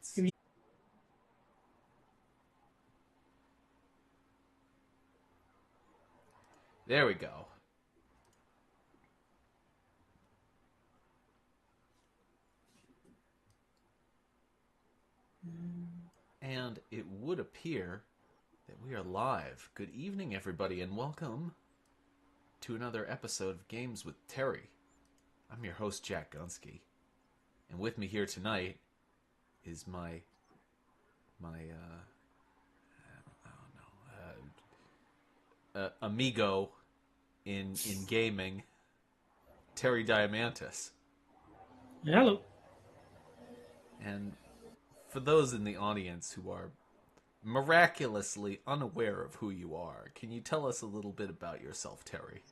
let's... There we go. And it would appear that we are live. Good evening, everybody, and welcome to another episode of Games with Terry. I'm your host, Jack Gunsky. And with me here tonight is my amigo in gaming, Terry Diamantis. Hello. And for those in the audience who are miraculously unaware of who you are, can you tell us a little bit about yourself, Terry?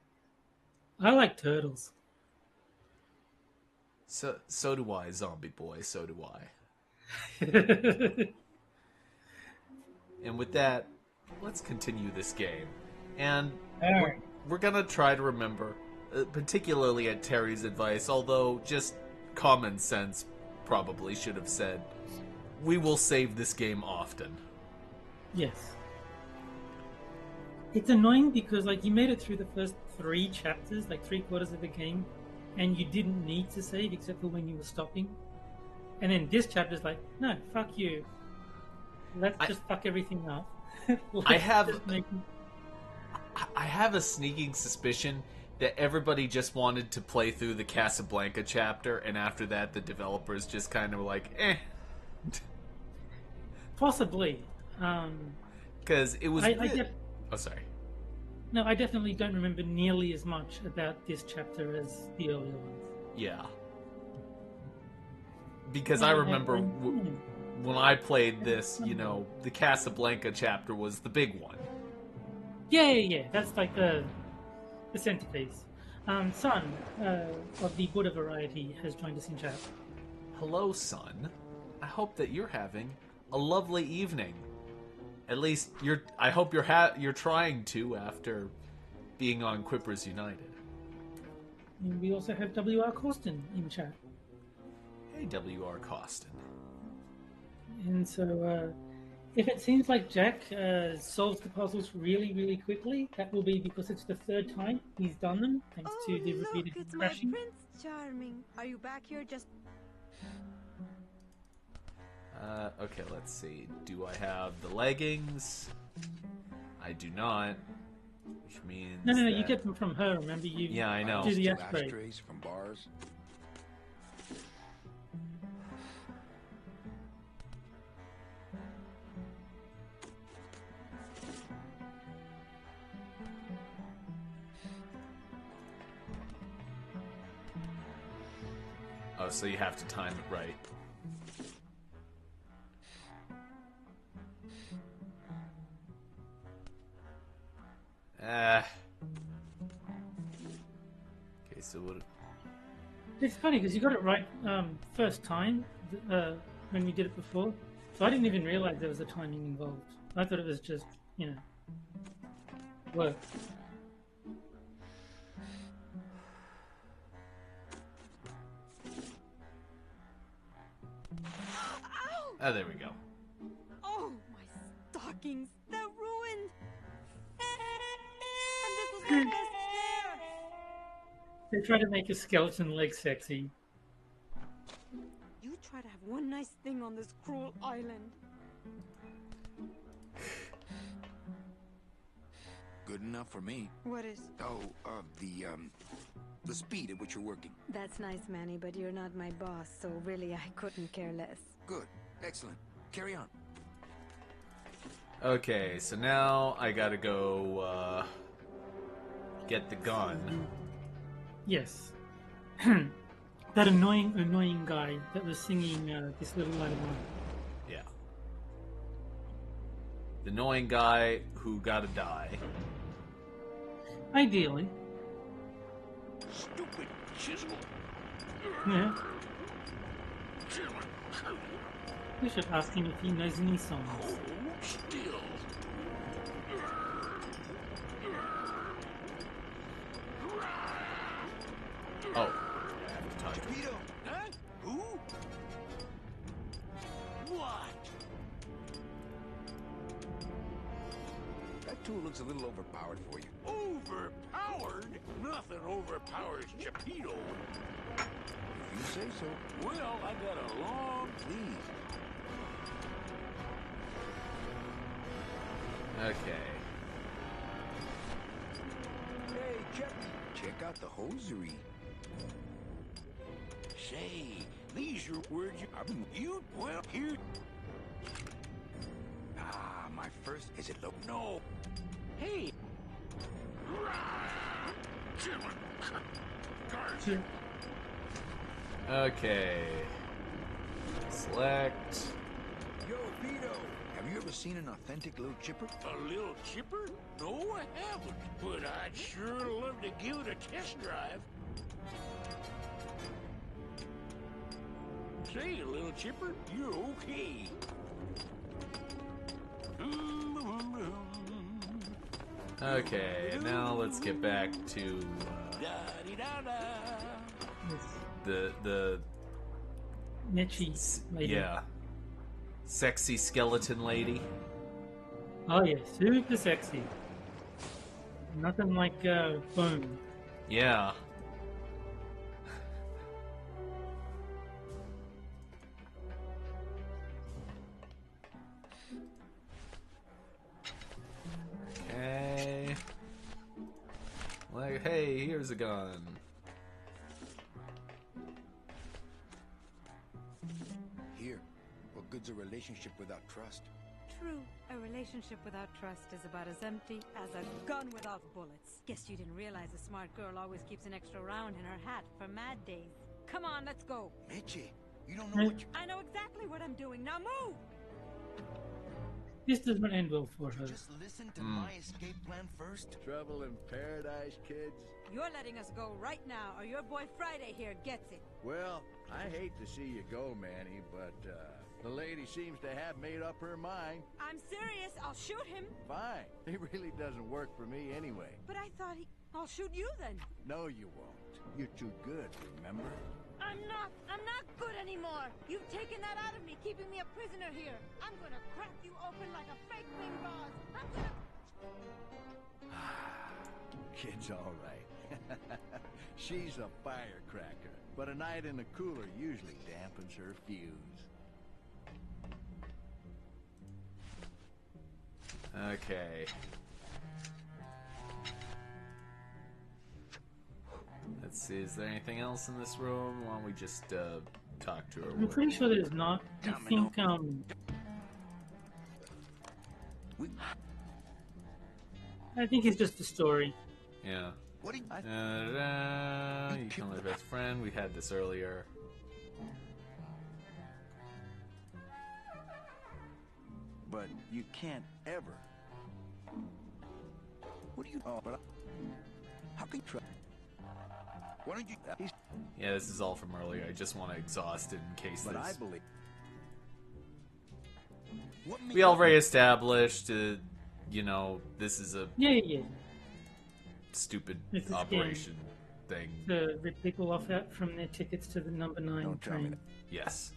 I like turtles. So do I, zombie boy, so do I. And with that, let's continue this game. And we're gonna try to remember, particularly at Terry's advice, although just common sense probably should have said, we will save this game often. Yes. It's annoying because, like, you made it through the first 3 chapters, like 3/4 of the game, and you didn't need to save except for when you were stopping. And then this chapter's like, no, fuck you. Let's just fuck everything up. I have a sneaking suspicion that everybody just wanted to play through the Casablanca chapter, and after that the developers just kind of were like, eh. Possibly. Because it was... Oh, sorry. No, I definitely don't remember nearly as much about this chapter as the earlier ones. Yeah. Because I remember when I played this, you know, the Casablanca chapter was the big one. Yeah. That's like the centerpiece. Son of the Buddha variety has joined us in chat. Hello, son. I hope that you're having a lovely evening. At least I hope you're trying to after being on Quippers United. And we also have W.R. Costin in chat. Hey, W.R. Costin. And so, if it seems like Jack solves the puzzles really, really quickly, that will be because it's the 3rd time he's done them, thanks to the repeated it's crashing. My Prince Charming. Are you back here just... Okay, let's see. Do I have the leggings? I do not. Which means No, you get them from her, remember? Yeah, I know. Do the ashtray. Ashtrays from bars. Oh, so you have to time it right. Okay, so what... It's funny because you got it right first time when we did it before. So I didn't even realize there was a timing involved. I thought it was just, work. Oh, there we go. Oh, my stockings. They're ruined. And this was my best pair. They try to make a skeleton leg sexy. You try to have one nice thing on this cruel island. Good enough for me. What is? Oh, the speed at which you're working. That's nice, Manny, but you're not my boss, so really I couldn't care less. Good. Excellent. Carry on. Okay, so now I gotta go, get the gun. Yes. That annoying guy that was singing this little light of mine. Yeah. The annoying guy who gotta die. Ideally. Stupid chisel. Yeah. We should ask him if he knows any songs. Still. Oh. I have to talk to him. Huh? Who? What? tool looks a little overpowered for you. Overpowered? Nothing overpowers Geppetto. If you say so. Well, I got a long... Please. Okay. Hey, check out the hosiery. Say, these are words you well, here... Ah, my first... Is it low? No. Hey. Okay. Select. Yo, Vito, have you ever seen an authentic little chipper? A little chipper? No, I haven't. But I'd sure love to give it a test drive. Say, little chipper, you're okay. Okay, now let's get back to the Nechi lady. yeah, sexy skeleton lady. Oh yeah, super sexy. Nothing like boom. Yeah. Okay. Like, hey, here's a gun. Here, what good's a relationship without trust? True, a relationship without trust is about as empty as a gun without bullets. Guess you didn't realize a smart girl always keeps an extra round in her hat for mad days. Come on, let's go. Mitchie, you don't know what you... I know exactly what I'm doing. Now move! This does not end well for her. Just listen to my escape plan first. Trouble in paradise, kids? You're letting us go right now, or your boy Friday here gets it. Well, I hate to see you go, Manny, but, the lady seems to have made up her mind. I'm serious. I'll shoot him. Fine. It really doesn't work for me anyway. But I thought I'll shoot you then. No, you won't. You're too good, remember? I'm not good anymore. You've taken that out of me, keeping me a prisoner here. I'm gonna crack you open like a fake wing gauze. I'm gonna... Kid's all right. She's a firecracker, but a night in the cooler usually dampens her fuse. Okay. Let's see, is there anything else in this room? Why don't we just talk to her? I'm pretty sure there's not. I think I think it's just a story. Yeah. What do you... You can only best friend. We had this earlier. But you can't ever. What do you... Oh, but... How can you try... Why don't you... Yeah, this is all from earlier. I just want to exhaust it in case But I this... believe... We already established, you know, this is a Yeah. stupid It's a operation thing. To rip people off out from their tickets to the number 9 Don't tell me train. that. Yes.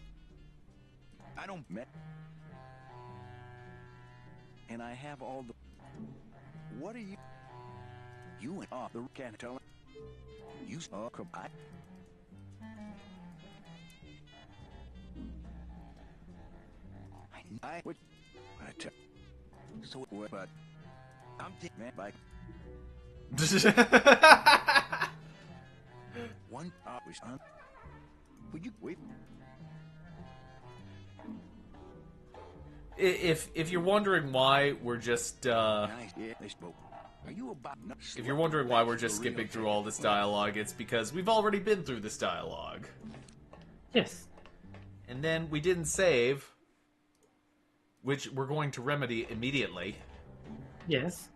I don't... And I have all the... What are you... You and... Oh, the can't tell... You... Oh, come on. I would... I tell... So what, but... I'm... Man, by... One... we son... Would you... Wait... If you're wondering why we're just Nice. Yeah, they spoke. Are you about... if you're wondering why we're just skipping through all this dialogue, it's because we've already been through this dialogue. Yes. And then we didn't save, which we're going to remedy immediately. Yes.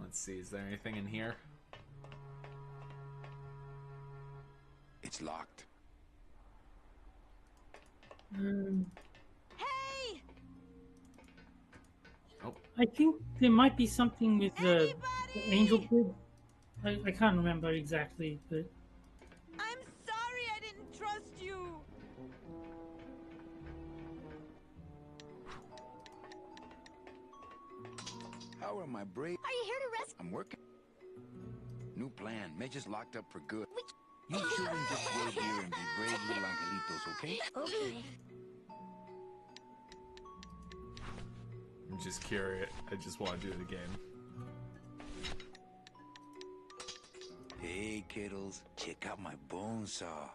Let's see, is there anything in here? It's locked. Hey! I think there might be something with the angel kid. I can't remember exactly, but I'm sorry I didn't trust you. How are my brave? Are you here to rescue? I'm working. New plan. Mitch locked up for good. You children just wait here and be brave little angelitos, okay? Okay. I'm just curious. I just want to do it again. Hey, kiddos. Check out my bone saw.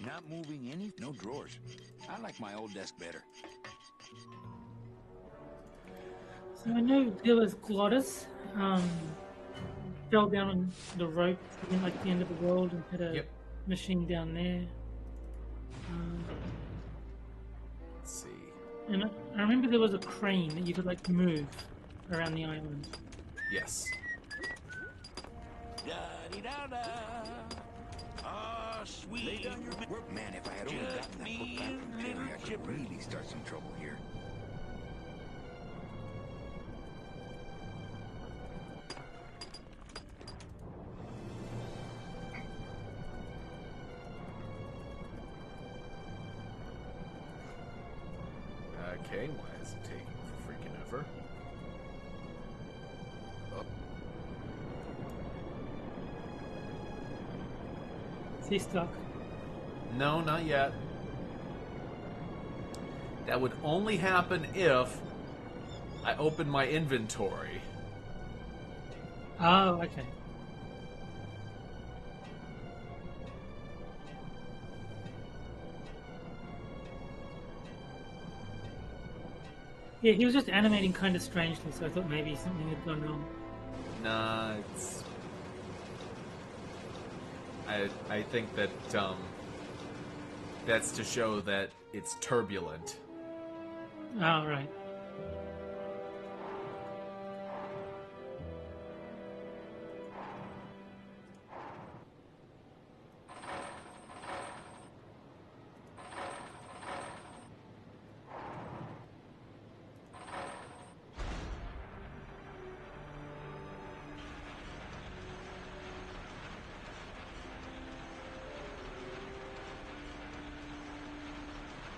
Not moving any? No drawers. I like my old desk better. So I know there was Glottis, fell down on the rope in like the end of the world and had a machine down there. Let's see. And I remember there was a crane that you could like move around the island. Yes. Da-dee-da-da. Ah, sweet. Lay down your work. Man, if I had only gotten that book back from Terry, I could really start some trouble here. Okay, why is it taking freaking ever? Is he stuck? No, not yet. That would only happen if I open my inventory. Oh, okay. Yeah, he was just animating kind of strangely, so I thought maybe something had gone wrong. Nah, it's... I think that, that's to show that it's turbulent. Oh, right.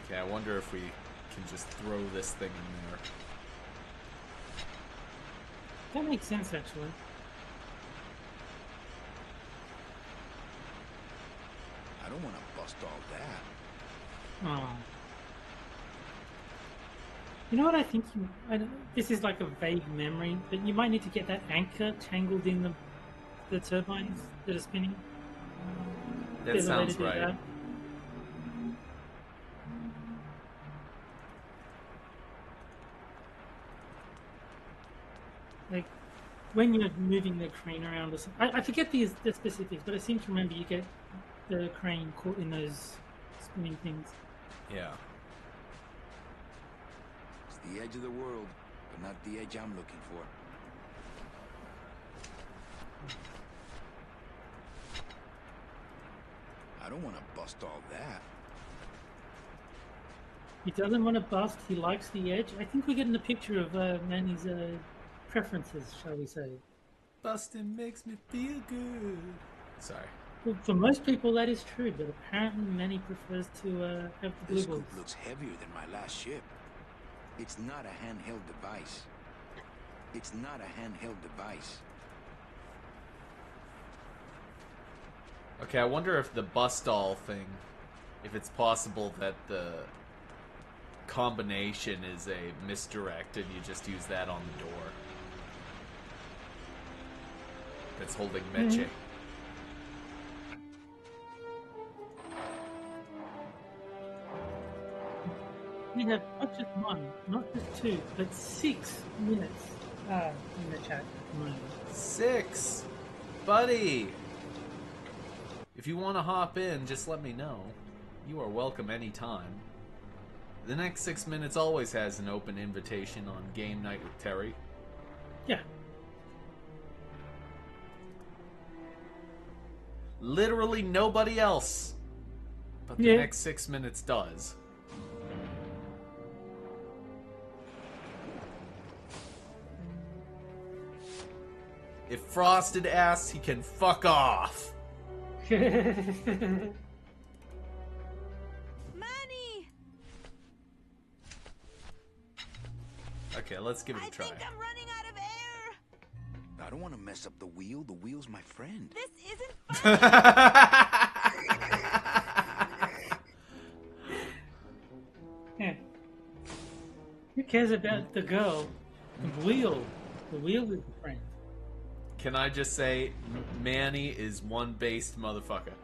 Okay, I wonder if we can just throw this thing in there. That makes sense, actually. I don't want to bust all that. Oh. You know what I think this is like a vague memory, but you might need to get that anchor tangled in the turbines that are spinning. That There's a way to sounds do right. that. Like, when you're moving the crane around or something, I forget the specifics, but I seem to remember you get the crane caught in those spinning things. Yeah. It's the edge of the world, but not the edge I'm looking for. I don't want to bust all that. He doesn't want to bust, he likes the edge. I think we're getting a picture of Manny's preferences, shall we say. Busting makes me feel good. Sorry. Well, for most people that is true, but apparently Manny prefers to have the blue This balls. scoop looks heavier than my last ship. It's not a handheld device. It's not a handheld device. Okay, I wonder if the bust all thing, if it's possible that the combination is a misdirect and you just use that on the door. That's holding Meche. We have not just one, not just two, but 6 minutes in the chat at the moment. 6! Buddy! If you want to hop in, just let me know. You are welcome anytime. The next 6 minutes always has an open invitation on Game Night with Terry. Yeah. literally nobody else. But the next 6 minutes does. If Frosted asks, he can fuck off. Manny! Okay, let's give it a try. I think I'm running out of air. I don't want to mess up the wheel. The wheel's my friend. This isn't fun. Yeah. Who cares about the girl? The wheel. The wheel is the friend. Can I just say, Manny is one based motherfucker.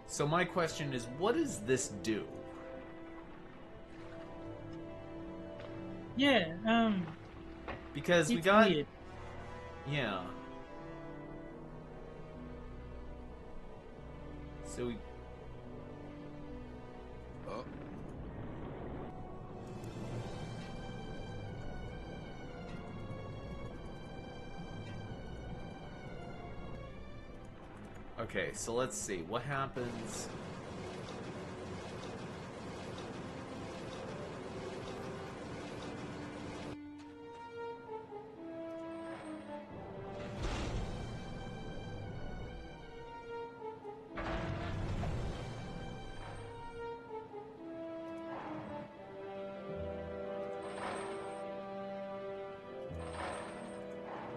So my question is, what does this do? Yeah, Because we it's got... weird. Yeah. So we... Oh. Okay, so let's see. What happens...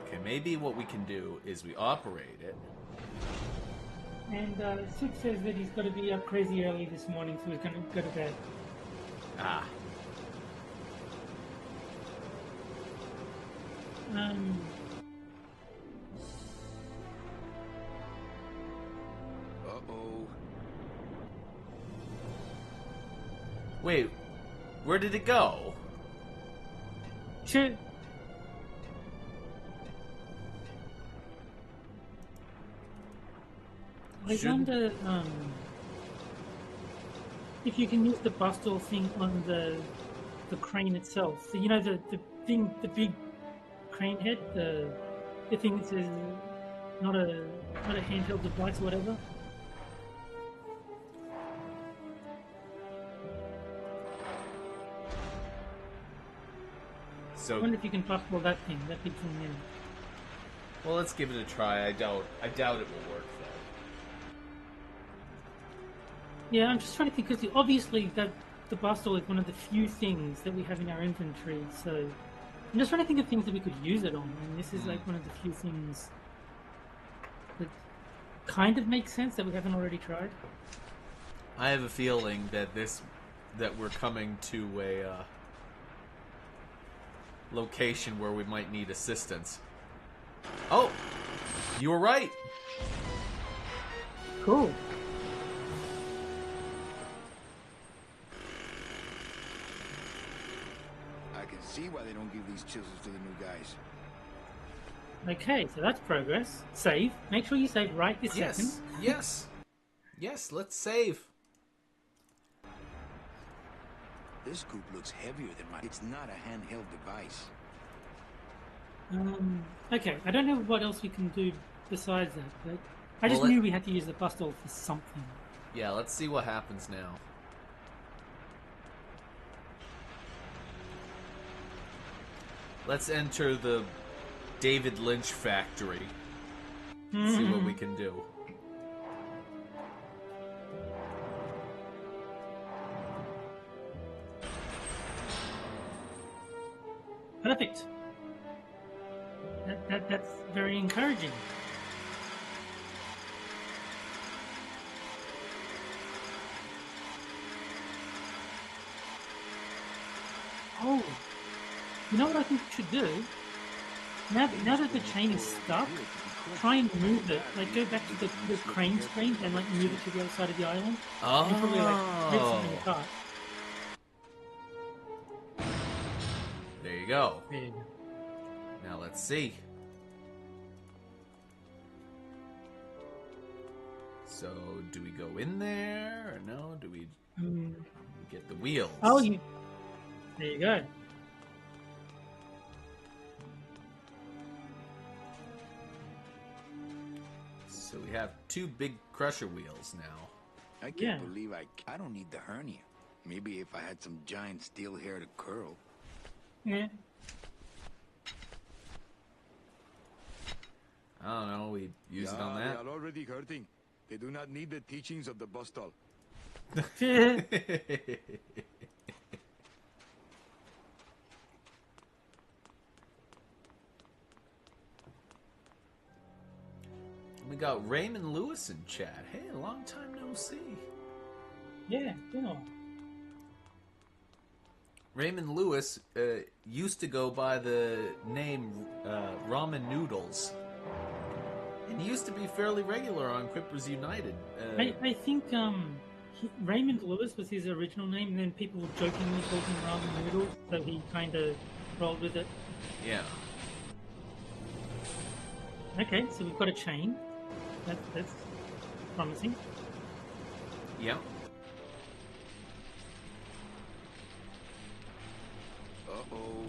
Okay, maybe what we can do is we operate it. And Sid says that he's got to be up crazy early this morning, so he's going to go to bed. Ah. Uh-oh. Wait, where did it go? Shit. I wonder if you can use the bustle thing on the crane itself. So, you know, the thing, the big crane head, the thing that says not a handheld device or whatever. So, I wonder if you can bustle that thing, that big thing there. well, let's give it a try. I doubt it will work though. Yeah, I'm just trying to think because obviously that the bustle is one of the few things that we have in our inventory. So I'm just trying to think of things that we could use it on, and this is like one of the few things that kind of makes sense that we haven't already tried. I have a feeling that we're coming to a location where we might need assistance. Oh, you were right. Cool. I can see why they don't give these chisels to the new guys. Okay, so that's progress. Save. Make sure you save right this second. Yes, let's save. This scoop looks heavier than mine. It's not a handheld device. Okay, I don't know what else we can do besides that, but I just knew we had to use the bustle for something. Yeah, let's see what happens now. Let's enter the David Lynch factory. See what we can do. Perfect. That's very encouraging. Oh, you know what I think we should do? Now that the chain is stuck, try and move it. Like go back to the crane screen and like move it to the other side of the island. Oh. And probably like rip something apart. There you go. There you go. Now let's see. So, do we go in there, or no? Do we get the wheels? Oh, there you go. So we have 2 big crusher wheels now. I can't believe I don't need the hernia. Maybe if I had some giant steel hair to curl. Yeah. I don't know, we use it on that. They are already hurting. They do not need the teachings of the Bostal. We got Raymond Lewis in chat. Hey, long time no see. Yeah, been on. Raymond Lewis used to go by the name Ramen Noodles. And he used to be fairly regular on Quippers United. I think Raymond Lewis was his original name, and then people were jokingly called him Ramen Noodles, so he kind of rolled with it. Yeah. Okay, so we've got a chain. That's promising. Yeah. Uh-oh.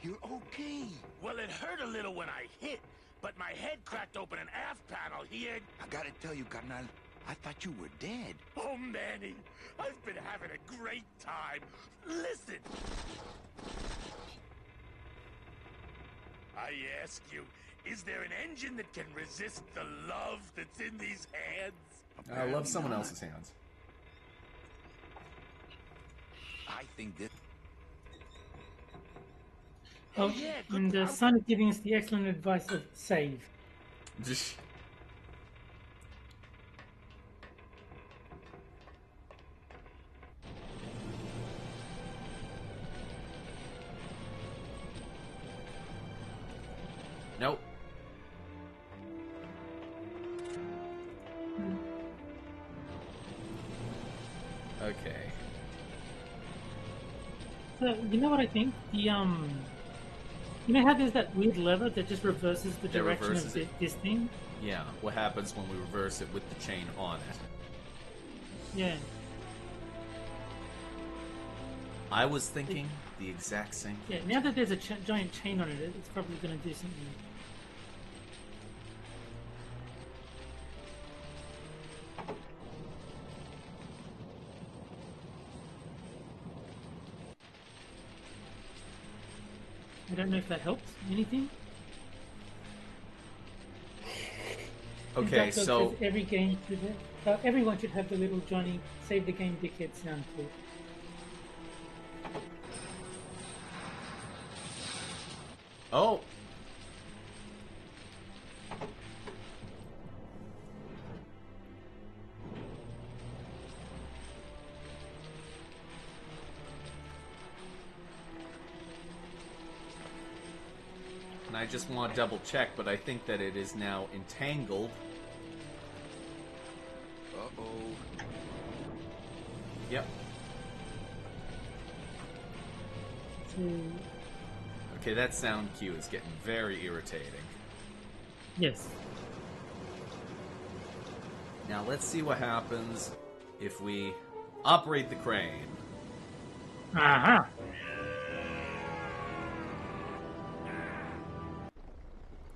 You're okay. Well, it hurt a little when I hit, but my head cracked open an aft panel here. I gotta tell you, carnal, I thought you were dead. Oh, Manny, I've been having a great time. Listen. I ask you, is there an engine that can resist the love that's in these hands? I love someone else's hands. I think this... Oh, yeah, and the son is giving us the excellent advice of save. Nope. Okay. So, you know what I think? You know how there's that weird lever that just reverses the direction of this thing? Yeah, what happens when we reverse it with the chain on it? Yeah. I was thinking the exact same thing. Yeah, now that there's a giant chain on it, it's probably going to do something. I don't know if that helps anything. Okay, so every game should have, everyone should have the little Johnny save the game dickhead sound clip. Oh. And I just want to double check, but I think that it is now entangled. Uh-oh. Yep. Okay, that sound cue is getting very irritating. Yes. Now let's see what happens if we operate the crane. Aha!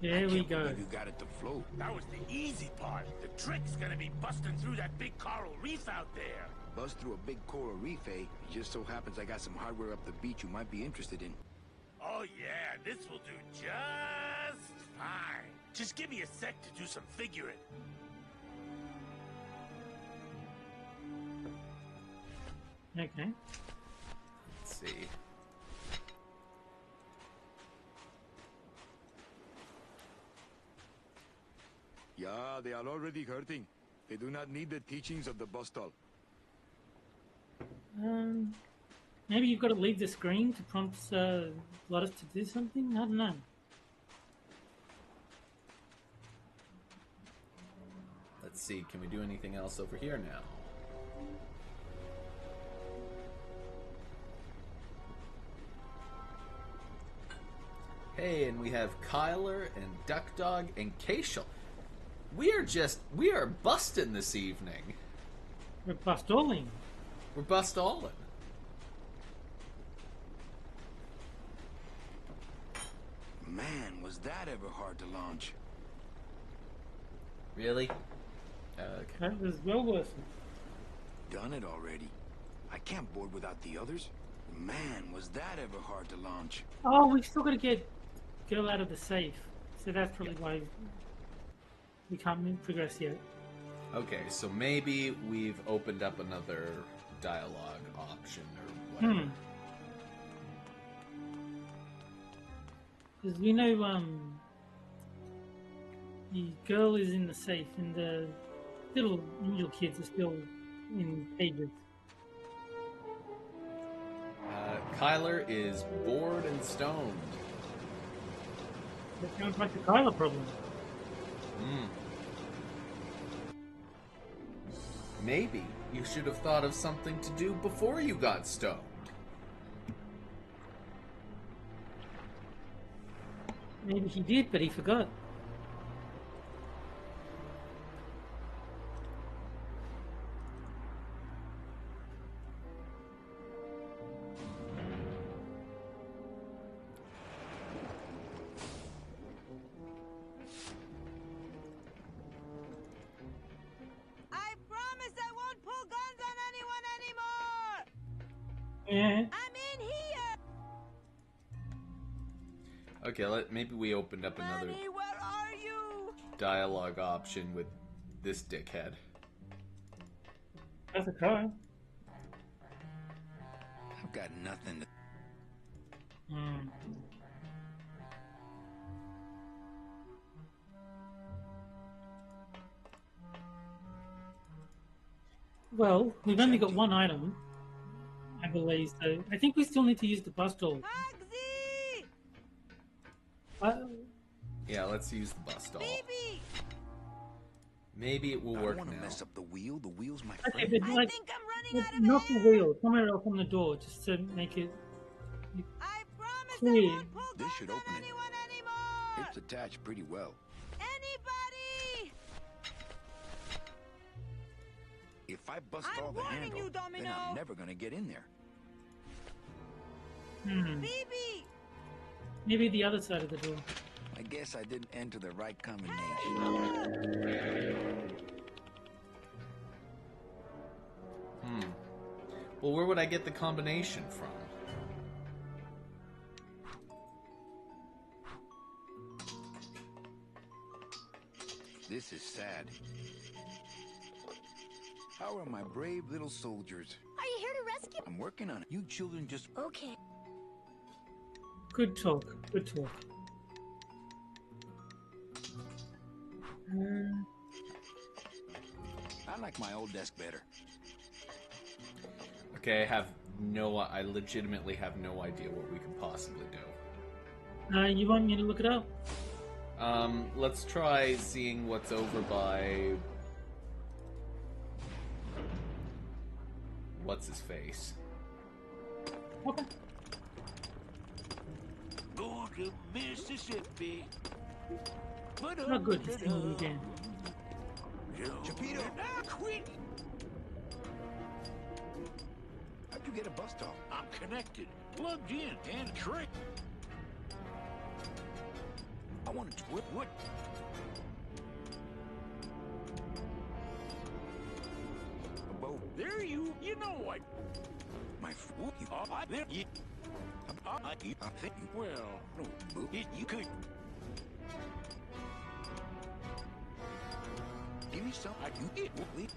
There we go. You got it to float. That was the easy part. The trick's gonna be busting through that big coral reef out there. Bust through a big coral reef, eh? It just so happens I got some hardware up the beach you might be interested in. Oh yeah, this will do just fine. Just give me a sec to do some figuring. Okay. Let's see. Yeah, they are already hurting. They do not need the teachings of the Bostal. Maybe you've got to leave the screen to prompt Lotus to do something? I don't know. Let's see, can we do anything else over here now? Hey, and we have Kyler and Duck Dog and Keishel. We are busting this evening. We're bustalling. We're bust-alling. Man, was that ever hard to launch. Really? Okay. That was well worth it. Done it already. I can't board without the others. Man, was that ever hard to launch. Oh, we've still got to get girl out of the safe. So that's probably why we can't progress yet. Okay, so maybe we've opened up another dialogue option or whatever. Because we know the girl is in the safe and the little kids are still in cages. Kyler is bored and stoned. That sounds like the Kyler problem. Maybe you should have thought of something to do before you got stoned. Maybe he did, but he forgot. I promise I won't pull guns on anyone anymore! Yeah. I'm in here! Okay, maybe we opened up another Manny, where are you? dialogue option with this dickhead. That's a car. I've got nothing to... Well, we've only got one item, I believe, so I think we still need to use the bus doll. Hugsy! Yeah, let's use the bus doll. Baby! Maybe it will I work don't want to now. mess up the wheel. The wheel's my Okay, friend. but I like, think I'm running out of not the air! wheel, somewhere else on the door, just to make it I promise clear. I won't pull This guns should on open it. anyone anymore! It's attached pretty well. Anybody! If I bust I'm all the warning handle, you, then Domino. I'm never gonna get in there. Baby! Maybe the other side of the door. I guess I didn't enter the right combination. Well, where would I get the combination from? This is sad. How are my brave little soldiers? Are you here to rescue? I'm working on it. You children just... Okay. Good talk, good talk. I like my old desk better. Okay, I legitimately have no idea what we could possibly do. You want me to look it up? Let's try seeing what's over by... What's his face? Okay. Going to Mississippi. Not good, he's singing again. Chapito! Now quit! How'd you get a bus stop? I'm connected, plugged in, and trained. I want to... What? A boat. There you know what? My foot. There you... I think you... Well, No, you could... Give me some. You it will leave.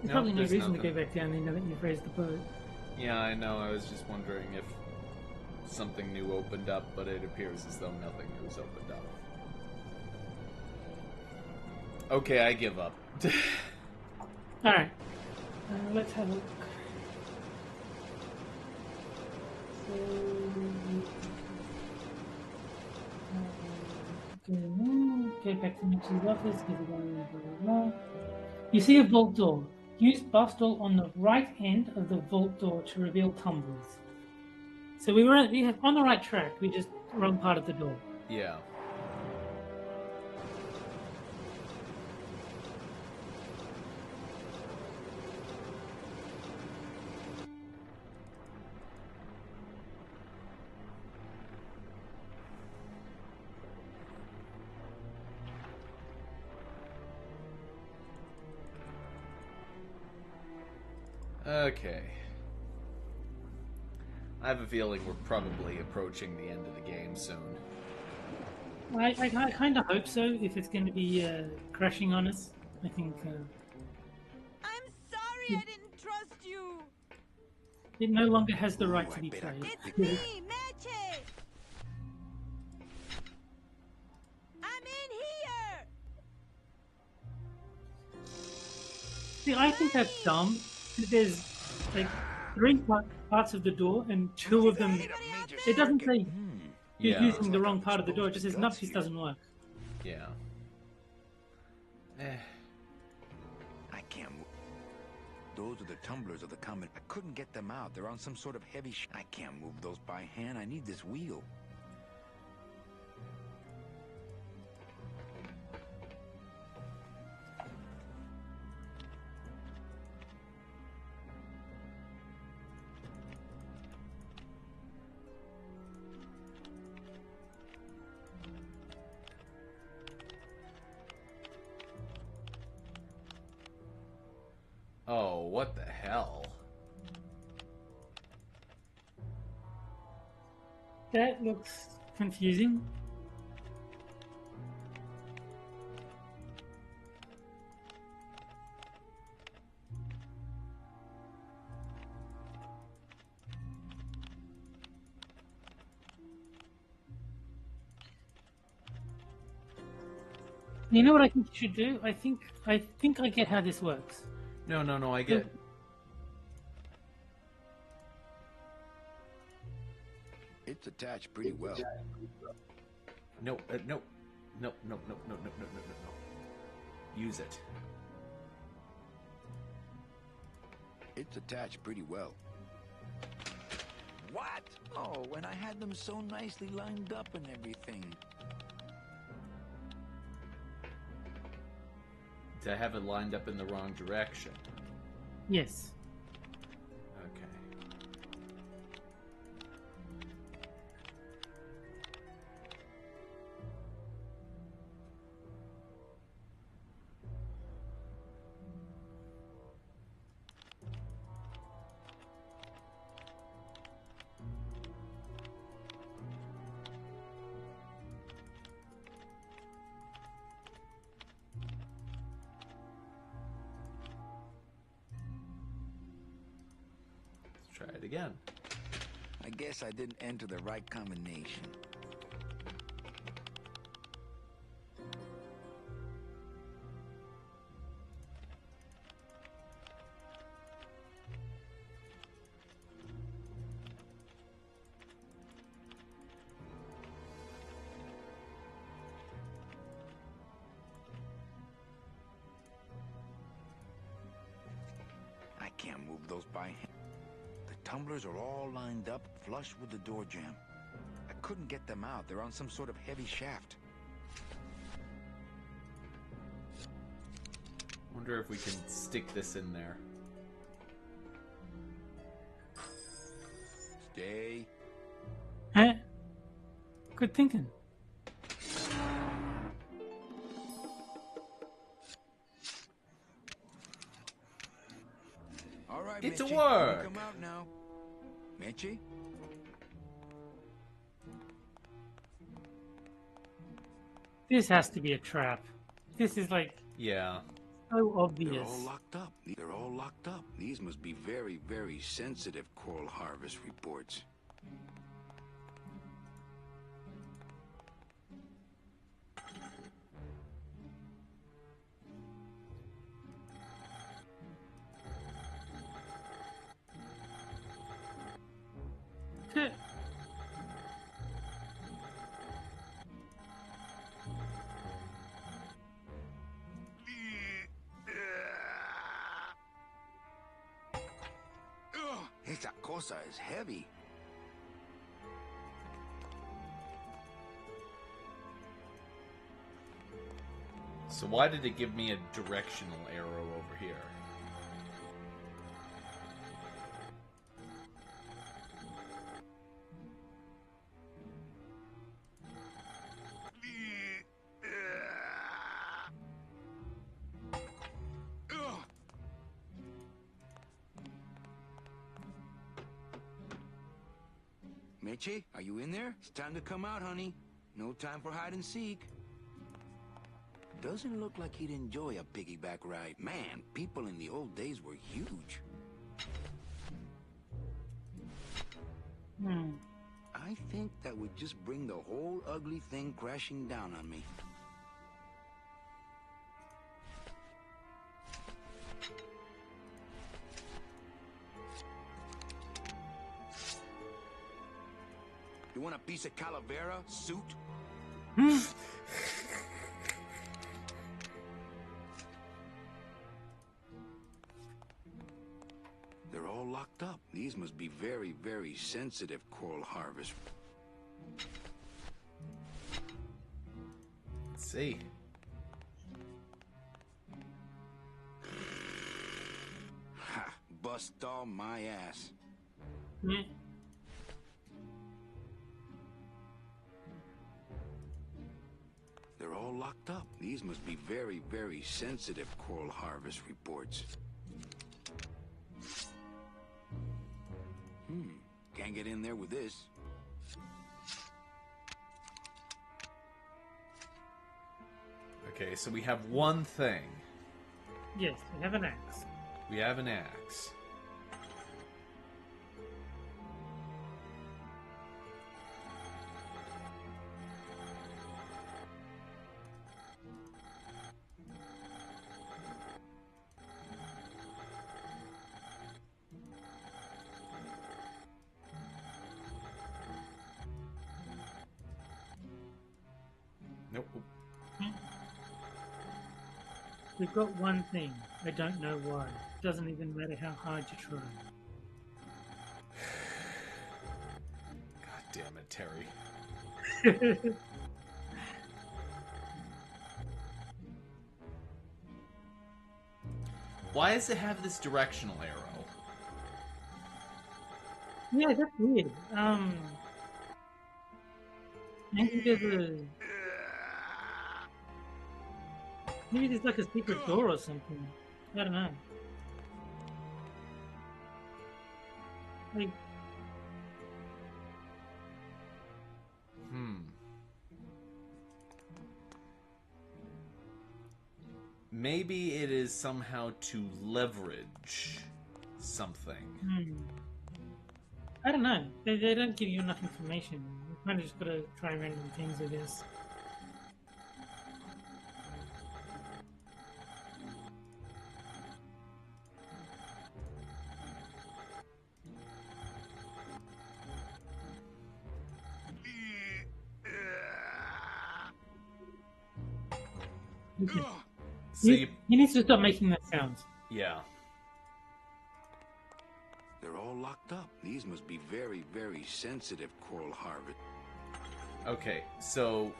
There's No, probably no there's reason to nothing. go back down there now that you've raised the boat. Yeah, I know. I was just wondering if something new opened up, but it appears as though nothing new has opened up. Okay, I give up. Alright. Let's have a look. Go back to Mitch's office, give it blah, blah, blah. You see a vault door. Use buff doll on the right end of the vault door to reveal tumblers. So we were on the right track, we just wrong part of the door. Yeah. Okay. I have a feeling we're probably approaching the end of the game soon. I kind of hope so, if it's going to be crashing on us. I think I'm sorry I didn't trust you. it no longer has the right to be played. It's me, Meche. I'm in here. See, I think that's dumb. There's like three parts of the door, and two of them. It doesn't say you're Yeah. using the wrong part of the door. It just says nope, this doesn't work. Yeah. I can't move. Those are the tumblers of the comet. I couldn't get them out. They're on some sort of heavy I can't move those by hand. I need this wheel. Oh, what the hell? That looks confusing. You know what I think you should do? I think I get how this works. No, I get... It's attached pretty well. No. Use it. It's attached pretty well. What? Oh, when I had them so nicely lined up and everything. To have it lined up in the wrong direction. Yes. Okay. Try it again. I guess I didn't enter the right combination. I can't move those by hand. The tumblers are all lined up flush with the door jamb. I couldn't get them out. They're on some sort of heavy shaft. Wonder if we can stick this in there. Stay. Huh? Good thinking. All right, It's a Mitchie, work. you come out now. Mitchie? This has to be a trap. This is like Yeah. so They're obvious. all locked up. They're all locked up. These must be very, very sensitive coral harvest reports. Esa cosa is heavy. So why did it give me a directional arrow over here? Meche, are you in there? It's time to come out, honey. No time for hide and seek. Doesn't look like he'd enjoy a piggyback ride. Man, people in the old days were huge. I think that would just bring the whole ugly thing crashing down on me. You want a piece of calavera suit? They're all locked up. These must be very, very sensitive coral harvest. Let's see. Ha! Bust all my ass. They're all locked up. These must be very, very sensitive coral harvest reports. Can't get in there with this. Okay, so we have one thing. Yes, we have an axe. We have an axe. Nope. We've got one thing. I don't know why. Doesn't even matter how hard you try. God damn it, Terry. Why does it have this directional arrow? Yeah, that's weird. Maybe there's like a secret door or something. I don't know. Like, Maybe it is somehow to leverage something. I don't know. They don't give you enough information. You kind of just gotta try random things, I guess. So He needs to stop making that sound. Yeah. They're all locked up. These must be very, very sensitive coral harvest. Okay, so...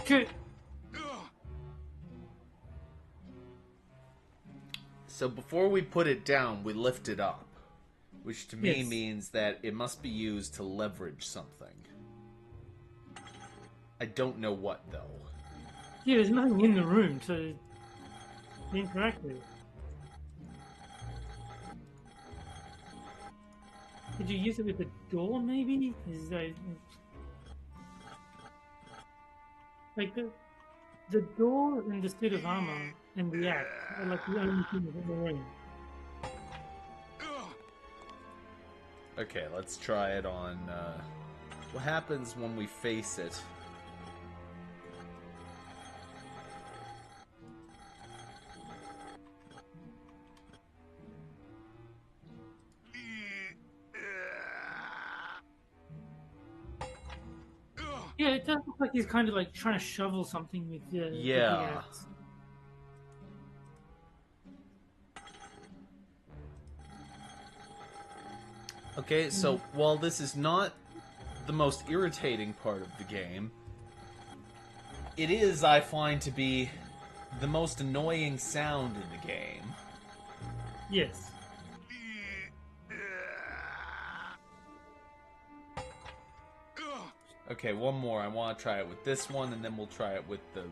Good. So before we put it down, we lift it up. Which to me Yes. means that it must be used to leverage something. I don't know what, though. Yeah, there's nothing in the room to interact with. Could you use it with the door, maybe? Is that... Like, the door and the suit of armor and the axe are like the only things in the room. Okay, let's try it on, what happens when we face it? Yeah, it does look like he's kind of like trying to shovel something with the Yeah. axe. Okay, so while this is not the most irritating part of the game, it is, I find, to be the most annoying sound in the game. Yes. Okay, one more. I want to try it with this one, and then we'll try it with the...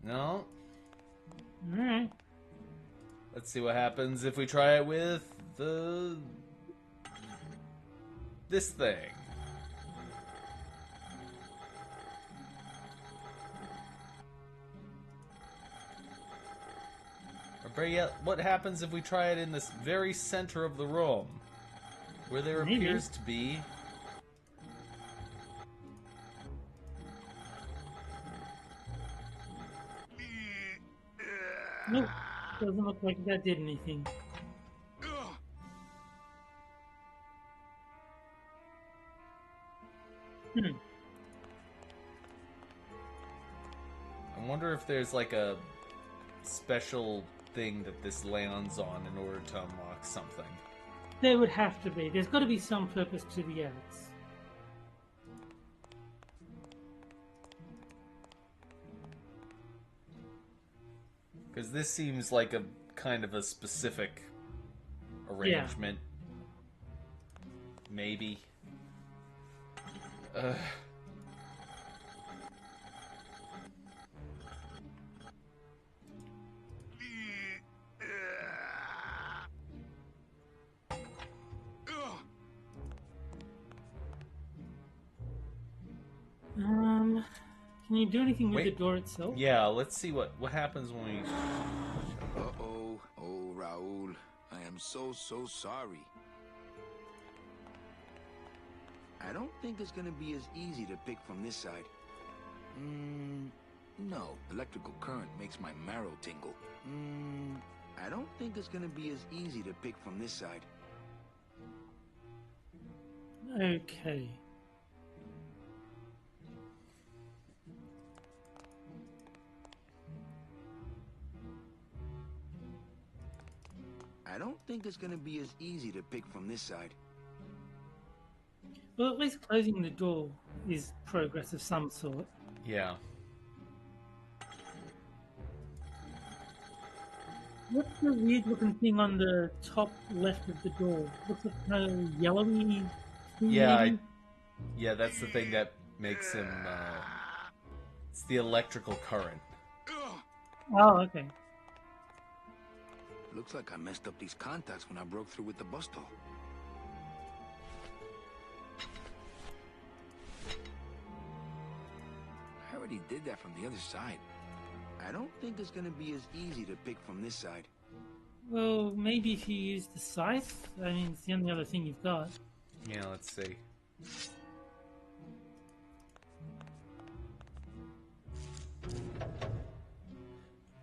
No? Alright. Let's see what happens if we try it with the... this thing. Or better yet, what happens if we try it in this very center of the room? Where there Maybe. appears to be... Nope. Doesn't look like that did anything. I wonder if there's like a special thing that this lands on in order to unlock something. There would have to be. There's got to be some purpose to the axe. Because this seems like a kind of a specific arrangement. Yeah. Maybe. Can you do anything with the door itself? Yeah, let's see what happens when we... Uh-oh. Oh, Raul. I am so sorry. I don't think it's gonna be as easy to pick from this side. No. Electrical current makes my marrow tingle. I don't think it's gonna be as easy to pick from this side. Okay. I don't think it's gonna be as easy to pick from this side. Well, at least closing the door is progress of some sort. Yeah. What's the weird looking thing on the top left of the door? Looks like kind of yellowy thing. Yeah, yeah, that's the thing that makes him, it's the electrical current. Oh, okay. Looks like I messed up these contacts when I broke through with the busto. I already did that from the other side. I don't think it's gonna be as easy to pick from this side. Well, maybe if you use the scythe. I mean, it's the only other thing you've got. Yeah, let's see.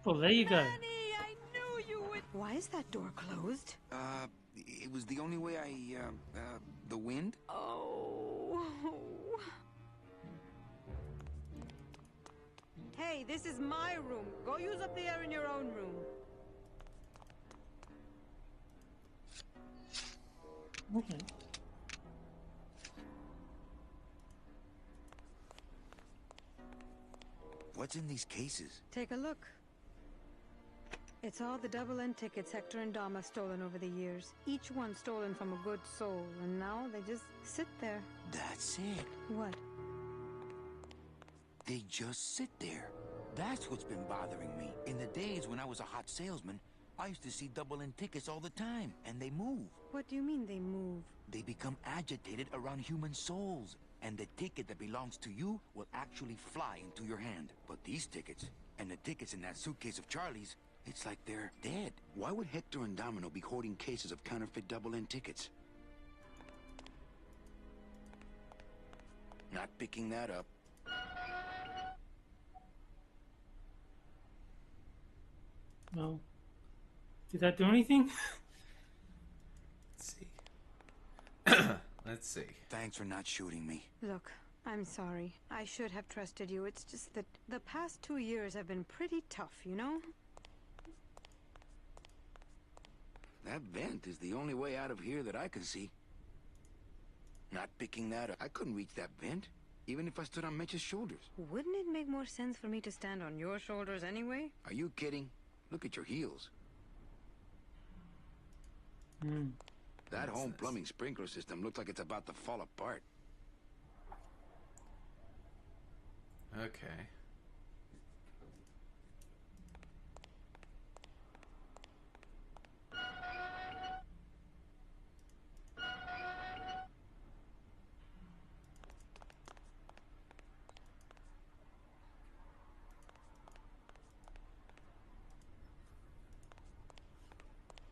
Well, there you go. Manny, I knew you would. Why is that door closed? It was the only way the wind? Oh. Hey, this is my room. Go use up the air in your own room. Okay. What's in these cases? Take a look. It's all the double-end tickets Hector and Dom have stolen over the years. Each one stolen from a good soul, and now they just sit there. That's it. What? They just sit there. That's what's been bothering me. In the days when I was a hot salesman, I used to see double-end tickets all the time, and they move. What do you mean they move? They become agitated around human souls, and the ticket that belongs to you will actually fly into your hand. But these tickets, and the tickets in that suitcase of Charlie's, it's like they're dead. Why would Hector and Domino be hoarding cases of counterfeit double-end tickets? Not picking that up. Well, did that do anything? Let's see. Let's see. Thanks for not shooting me. Look, I'm sorry. I should have trusted you. It's just that the past 2 years have been pretty tough, you know? That vent is the only way out of here that I can see. Not picking that up. I couldn't reach that vent, even if I stood on Mitch's shoulders. Wouldn't it make more sense for me to stand on your shoulders anyway? Are you kidding? Look at your heels. That home plumbing sprinkler system looks like it's about to fall apart. Okay.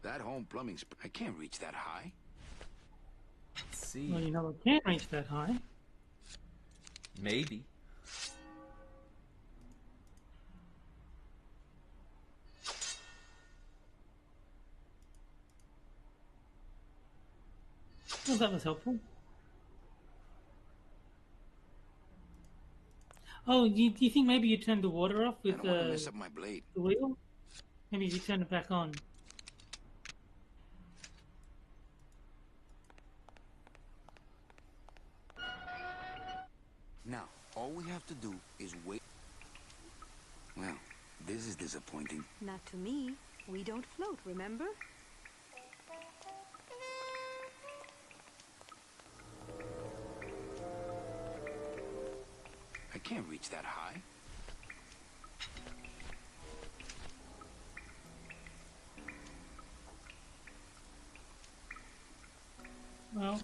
That home plumbing I can't reach that high. Let's see. Well, you know, I can't reach that high. Maybe. Well, that was helpful. Oh, do you think maybe you turned the water off I with don't want to mess up my blade. the wheel? Maybe you turn it back on. Now, all we have to do is wait. Well, this is disappointing. Not to me. We don't float, remember? I can't reach that high. Well,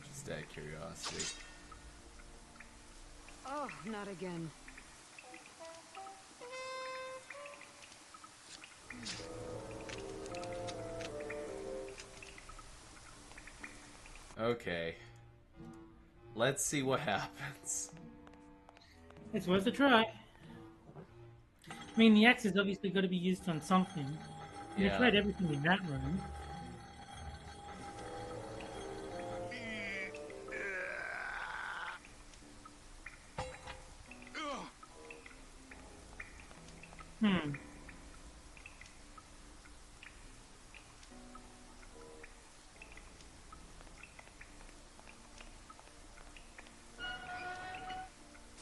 Just out of curiosity. Oh, not again. Okay. Let's see what happens. it's worth a try. I mean, the axe is obviously got to be used on something. And Yeah. you tried everything in that room. Hmm.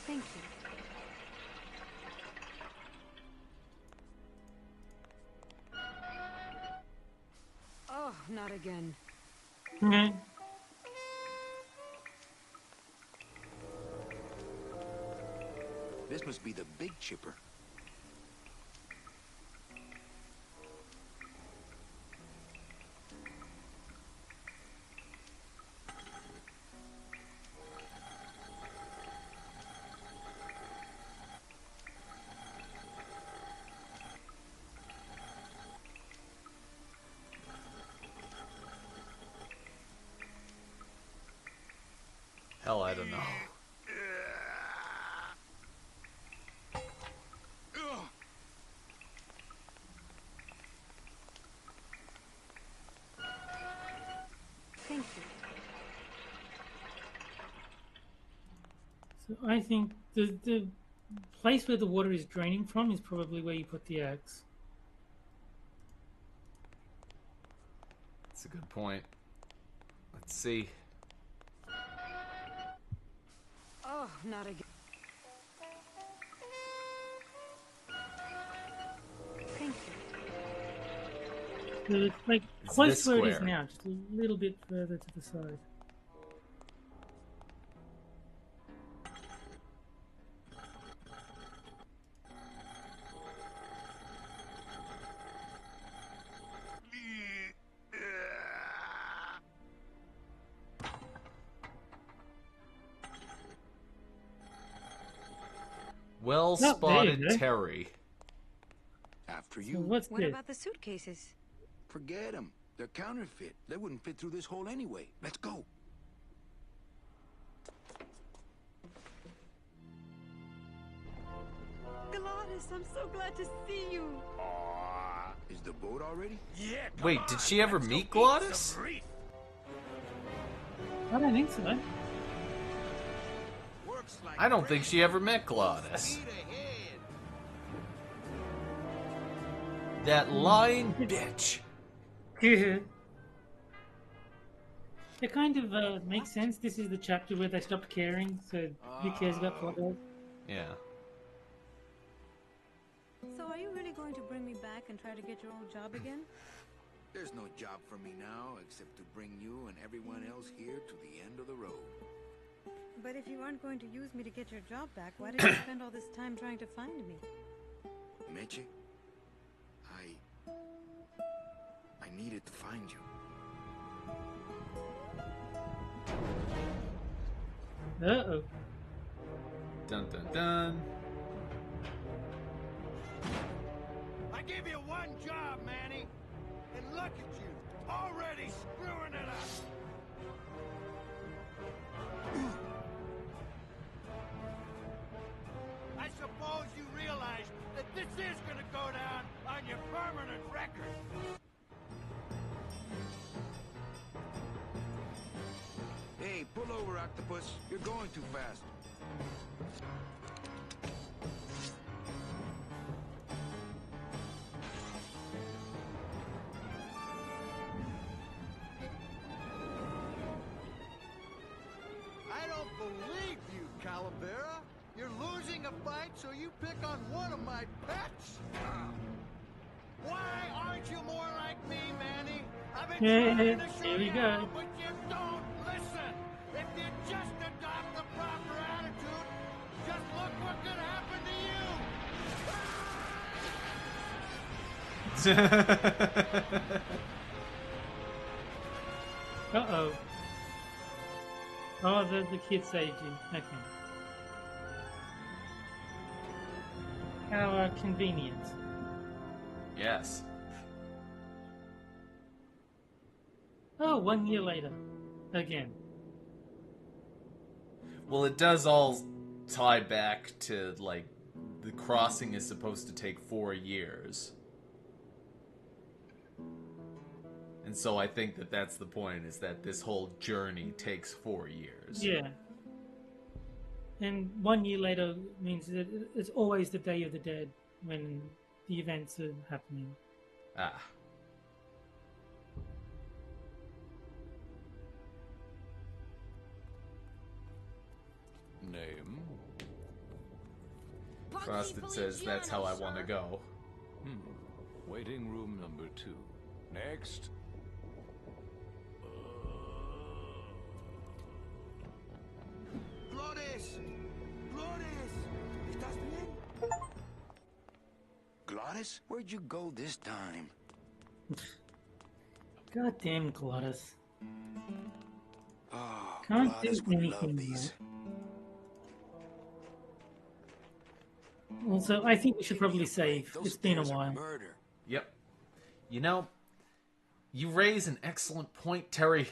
Thank you. Oh, not again. Okay. This must be the big chipper. Hell, I don't know. Thank you. So I think the place where the water is draining from is probably where you put the axe. That's a good point. Let's see. Oh, not again. So it's like It's close this to where it is square. now, just a little bit further to the side. Well Oh, there you spotted, go. Terry. After So you. what's What this? about the suitcases? Forget them. They're counterfeit. They wouldn't fit through this hole anyway. Let's go. Gladys, I'm so glad to see you. Is the boat already? Yeah, come Wait, on, did she ever let's go meet eat Glottis? some reef. I don't think so. Works like I don't think she ever met Glottis. speed ahead. That lying bitch. It kind of makes sense. This is the chapter where they stopped caring, so who cares about photos? Yeah. So are you really going to bring me back and try to get your old job again? There's no job for me now except to bring you and everyone else here to the end of the road. But if you aren't going to use me to get your job back, why did you spend all this time trying to find me? Meche, I needed to find you. Uh-oh. Dun dun dun. I give you one job, Manny. And look at you, already screwing it up. I suppose you realize that this is gonna go down on your permanent record. Hey, pull over, Octopus. You're going too fast. I don't believe you, Calavera. You're losing a fight, so you pick on one of my pets? Why aren't you more like me, Manny? I've been trying to show Here we you go. how, but you don't listen. If you just adopt the proper attitude, just look what could happen to you. Uh-oh. Oh, the kid saved you. Okay. How convenient. Yes. Oh, 1 year later. Again. Well, it does all tie back to, like, the crossing is supposed to take 4 years. And so I think that that's the point, is that this whole journey takes 4 years. Yeah. And 1 year later means that it's always the Day of the Dead when the events are happening. Ah. Name? Frosted says that's how I want to go. Waiting room number 2. Next. Glottis! Glottis! ¿Estás bien? Glottis, where'd you go this time? Goddamn Glottis. Oh, Can't Glottis do would anything love these. Also, I think we should probably save. Those It's been a stairs are while. murder. Yep. You know, you raise an excellent point, Terry.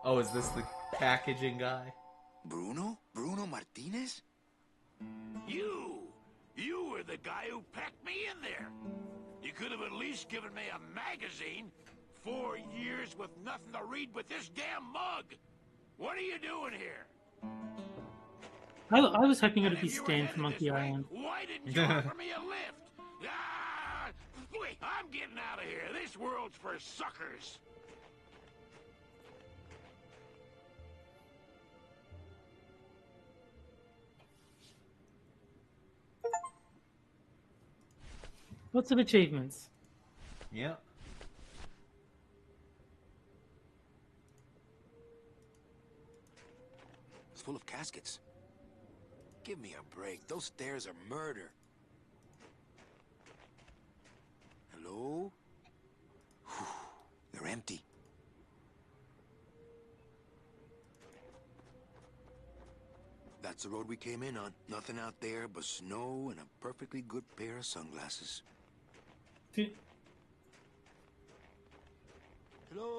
Oh, is this the packaging guy? Bruno? Bruno Martinez? You were the guy who packed me in there. You could have at least given me a magazine. 4 years with nothing to read but this damn mug. What are you doing here? I was hoping it would And be if you were Stan headed from Monkey this way, Island. why didn't you offer me a lift? Ah! Wait, I'm getting out of here. This world's for suckers. Lots of achievements. Yeah. It's full of caskets. Give me a break. Those stairs are murder. Hello? Whew. They're empty. That's the road we came in on. Nothing out there but snow and a perfectly good pair of sunglasses. Hello?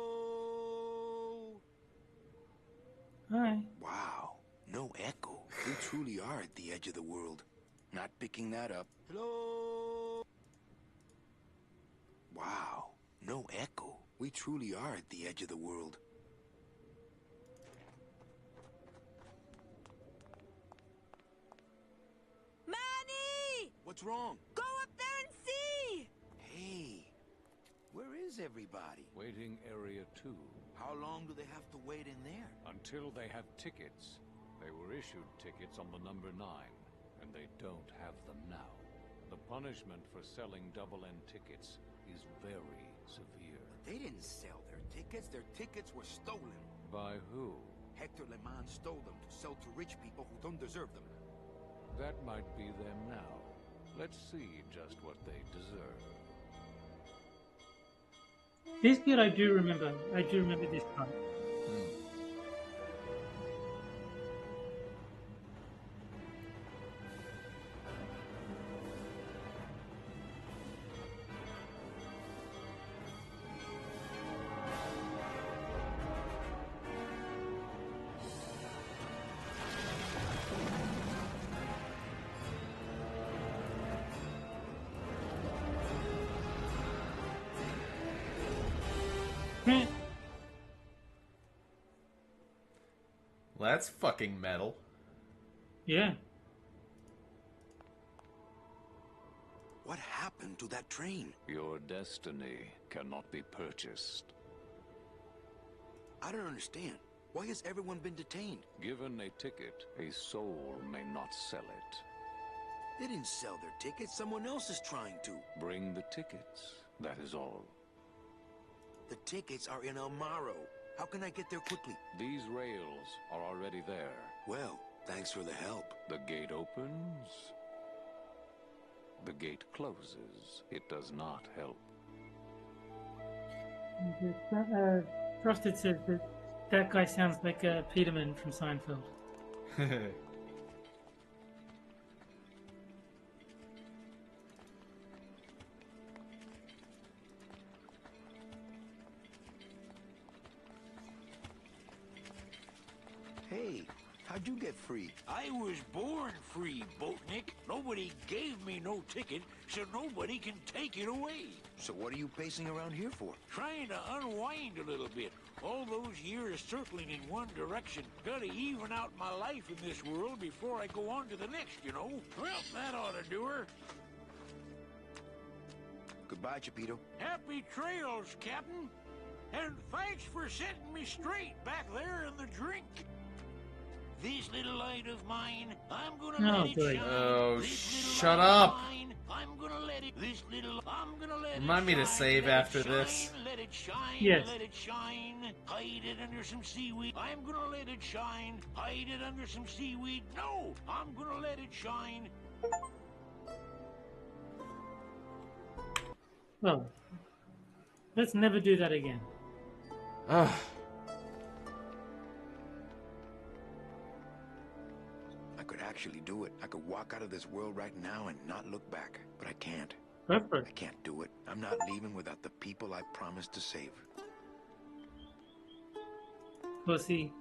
Hi. Wow, no echo. We truly are at the edge of the world. Not picking that up. Hello? Wow, no echo. We truly are at the edge of the world. Manny! What's wrong? Go up there and see! Hey, where is everybody? Waiting area 2. How long do they have to wait in there? Until they have tickets. They were issued tickets on the number 9, and they don't have them now. The punishment for selling double-end tickets is very severe. But they didn't sell their tickets. Their tickets were stolen. By who? Hector Le Mans stole them to sell to rich people who don't deserve them. That might be them now. Let's see just what they deserve. This bit I do remember. I do remember this part. Well, that's fucking metal. Yeah. What happened to that train? Your destiny cannot be purchased. I don't understand. Why has everyone been detained? Given a ticket, a soul may not sell it. They didn't sell their tickets. Someone else is trying to. Bring the tickets, that is all. The tickets are in El Maro. How can I get there quickly? These rails are already there. Well, thanks for the help. The gate opens. The gate closes. It does not help. Frosted says that guy sounds like Peterman from Seinfeld. Hey, how'd you get free? I was born free, Boatnik. Nobody gave me no ticket, so nobody can take it away. So what are you pacing around here for? Trying to unwind a little bit. All those years circling in one direction. Gotta even out my life in this world before I go on to the next, you know. Well, that ought to do her. Goodbye, Chapito. Happy trails, Captain. And thanks for setting me straight back there in the drink. This little light of mine, I'm gonna let it shine. Oh, This shut little light of up. mine, I'm gonna let it. This little, I'm gonna let Remind it me to shine, save let it after shine, this. Let it shine. Yes. Let it shine. Hide it under some seaweed. I'm gonna let it shine. Hide it under some seaweed. No, I'm gonna let it shine. Well, let's never do that again. Ugh. I could actually do it. I could walk out of this world right now and not look back. But I can't. Go for it. I can't do it. I'm not leaving without the people I promised to save. Pussy.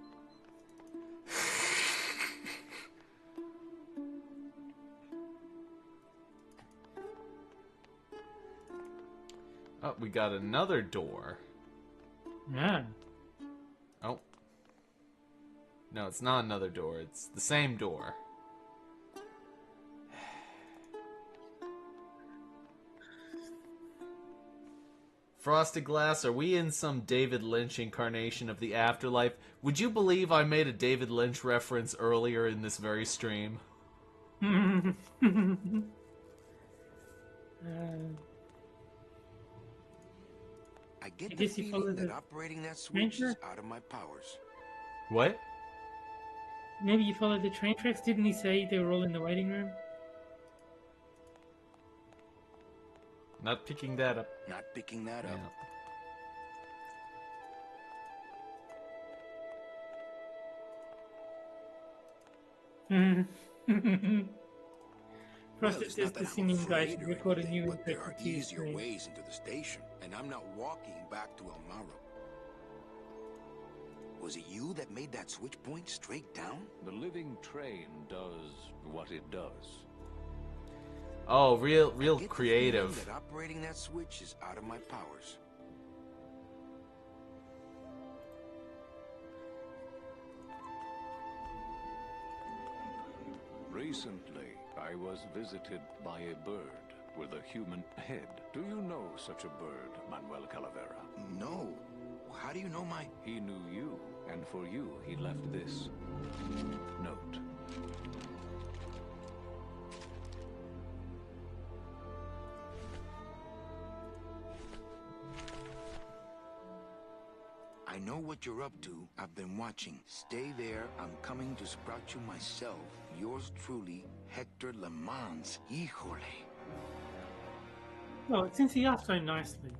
Oh, we got another door. Yeah. Oh. No, it's not another door. It's the same door. Frosted Glass, are we in some David Lynch incarnation of the afterlife? Would you believe I made a David Lynch reference earlier in this very stream? I get I the guess you follow feeling that the operating that switch train is track? out of my powers. What? Maybe you followed the train tracks? Didn't he say they were all in the waiting room? Not picking that up. Not picking that up. Mm-hmm. Well, Plus, it it's says not the that I'm singing guy afraid should or record a anything, new but there are intro easier to ways into the station, and I'm not walking back to Elmaro. Was it you that made that switch point straight down? The living train does what it does. Oh, real I get the feeling creative. that operating that switch is out of my powers. Recently, I was visited by a bird with a human head. Do you know such a bird, Manuel Calavera? No. How do you know my... He knew you, and for you, he left this note. I know what you're up to. I've been watching. Stay there. I'm coming to sprout you myself. Yours truly, Hector Le Mans. Híjole. Well, since he asked so nicely.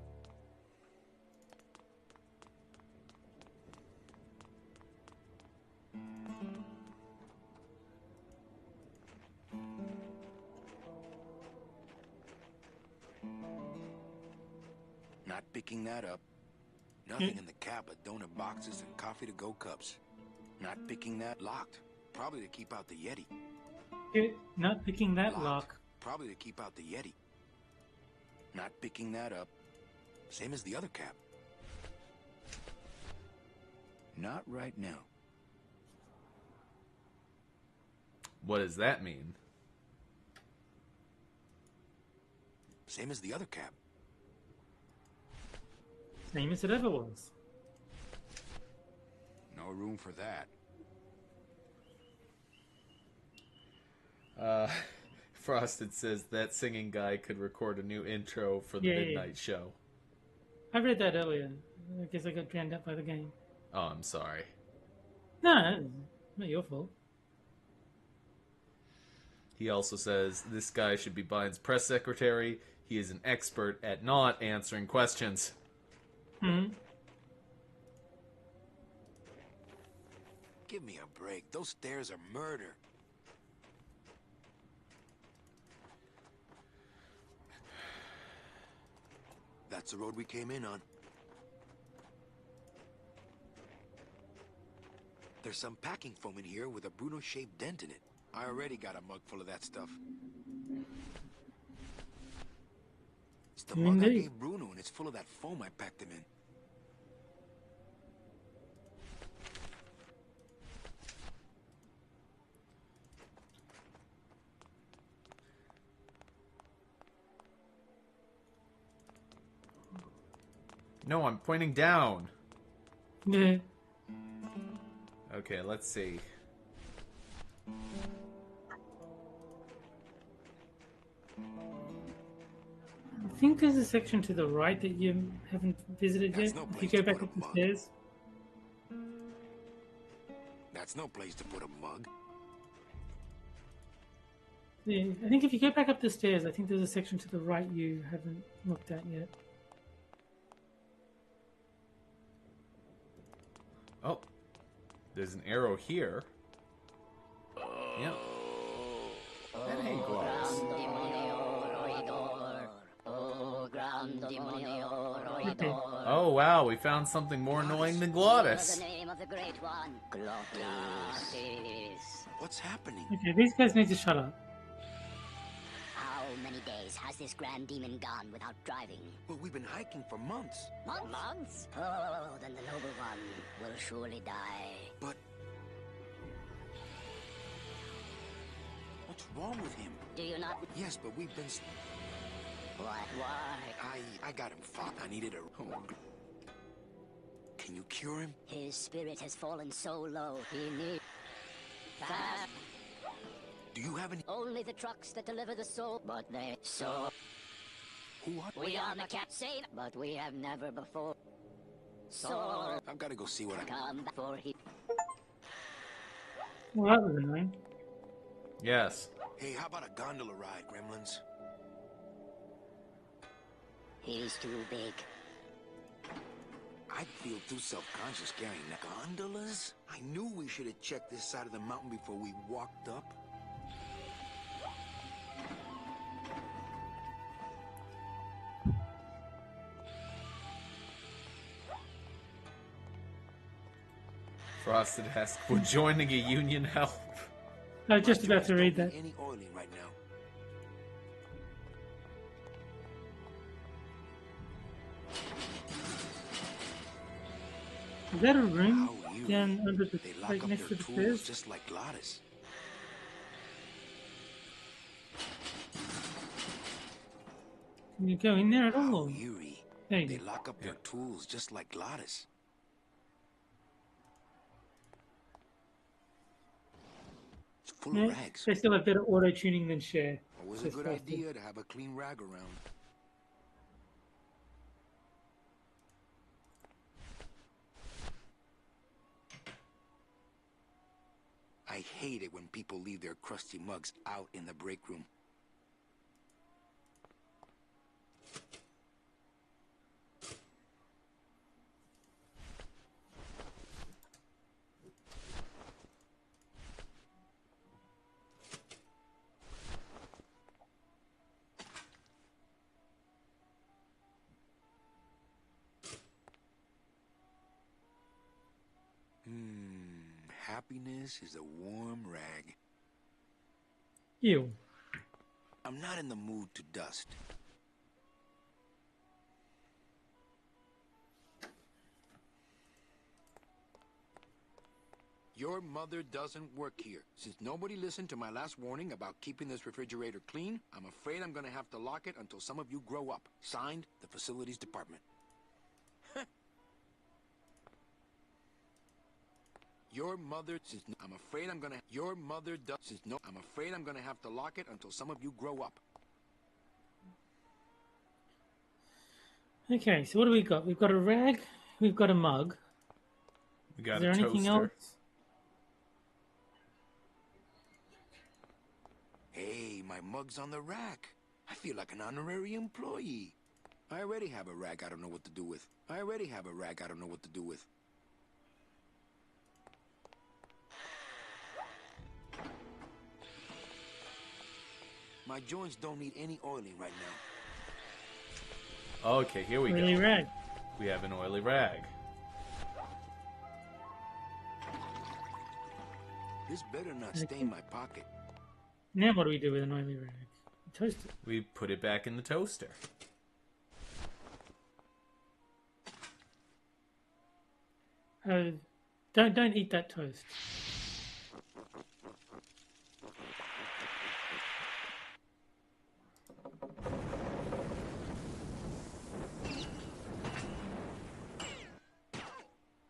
Not picking that up. Nothing in the cab but donut boxes and coffee-to-go cups. Not picking that. Locked. Probably to keep out the Yeti. Not picking that lock. Probably to keep out the Yeti. Not picking that up. Same as the other cab. Not right now. What does that mean? Same as the other cab. Same as it ever was. No room for that. Frosted says that singing guy could record a new intro for the midnight show. I read that earlier. I guess I got drowned out by the game. Oh, I'm sorry. No, not your fault. He also says this guy should be Biden's press secretary. He is an expert at not answering questions. Hmm. Give me a break. Those stairs are murder. That's the road we came in on. There's some packing foam in here with a Bruno-shaped dent in it. I already got a mug full of that stuff. It's the mug I gave Bruno, and it's full of that foam I packed him in. No, I'm pointing down. Yeah. Okay, let's see. I think there's a section to the right that you haven't visited yet. No if you place go to back put up a the mug. stairs. That's no place to put a mug. Yeah, I think if you go back up the stairs, I think there's a section to the right you haven't looked at yet. Oh, there's an arrow here. Yep. And hey, Globes. Okay. Oh wow, we found something more annoying than Glottis. The name of the great one, Glottis. What's happening? Okay, these guys need to shut up. How many days has this grand demon gone without driving? Well, we've been hiking for months. Months? Oh, then the noble one will surely die. But... what's wrong with him? Do you not? Yes, but we've been... Why? I got him fought. I needed a... Oh. Can you cure him? His spirit has fallen so low, he needs... Fast. Do you have any... Only the trucks that deliver the soul, but they so... Who are We are the captain, but we have never before. So I've got to go see what I can. come before he. Well, that was annoying. Yes. Hey, how about a gondola ride, Gremlins? He's too big. I'd feel too self-conscious carrying gondolas. I knew we should have checked this side of the mountain before we walked up. Frosted asks, we're joining a union help. I was just about to read Don't that. need any oiling right now. Is that a room How eerie. down under the They lock like up next to their the tools stairs? just like Gladys. Can you go in there at How all? eerie. There you They go. lock up their tools just like Gladys. It's full Yeah, of rags. they still have better auto tuning than Cher. Always a Says good Frosted. idea to have a clean rag around. I hate it when people leave their crusty mugs out in the break room. Happiness is a warm rag. Ew. I'm not in the mood to dust. Your mother doesn't work here. Since nobody listened to my last warning about keeping this refrigerator clean, I'm afraid I'm gonna have to lock it until some of you grow up. Signed, the Facilities Department. Your mother says no. I'm afraid I'm gonna. Your mother does says no. I'm afraid I'm gonna have to lock it until some of you grow up. Okay, so what do we got? We've got a rag. We've got a mug. We got Is there a anything toaster. else? Hey, my mug's on the rack. I feel like an honorary employee. I already have a rag I don't know what to do with. I already have a rag I don't know what to do with. My joints don't need any oiling right now. Okay, here we Really go. rag. We have an oily rag. This better not stain my pocket. Now what do we do with an oily rag? Toast it. We put it back in the toaster. Don't eat that toast.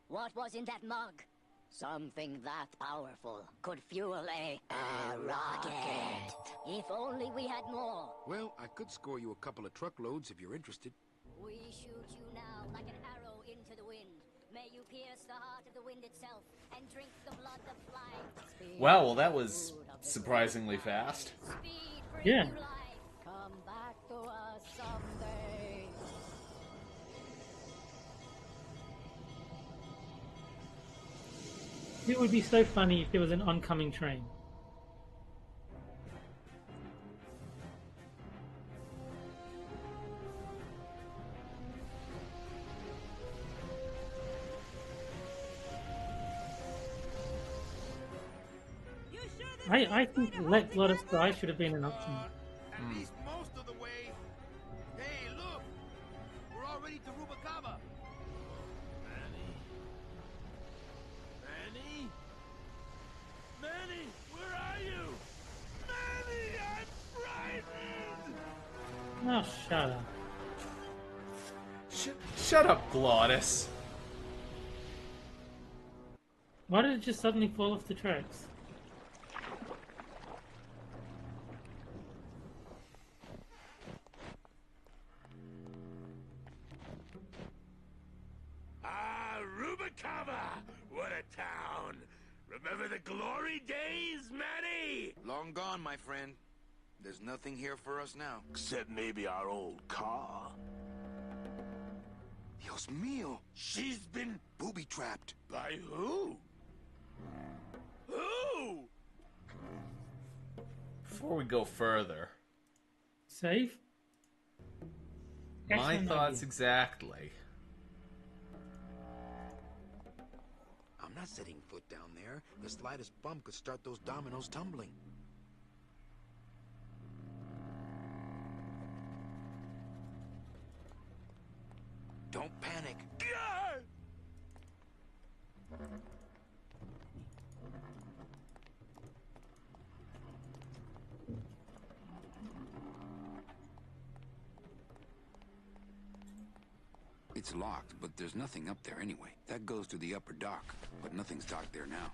What was in that mug? Something that powerful could fuel a rocket. If only we had more. Well, I could score you a couple of truckloads if you're interested. We shoot you now like an arrow into the wind. May you pierce the heart of the wind itself and drink the blood of flying. Speed, Wow, well that was food of the surprisingly fast. Speed brings Yeah. you life. Come back to us someday. It would be so funny if there was an oncoming train. I think let Glottis die should have been an option. At least most of the way. Hey, look! We're already to Rubacava. Manny? Manny? Manny, where are you? Manny, I'm frightened! Oh, shut up. Shut up, Glottis. Why did it just suddenly fall off the tracks? Remember the glory days, Manny? Long gone, my friend. There's nothing here for us now. Except maybe our old car. Dios mío! She's been booby-trapped. By who? Who? Before we go further, Save? my Excellent thoughts idea. exactly. I'm not setting foot down there. The slightest bump could start those dominoes tumbling. Don't panic. It's locked, but there's nothing up there anyway. That goes to the upper dock, but nothing's docked there now.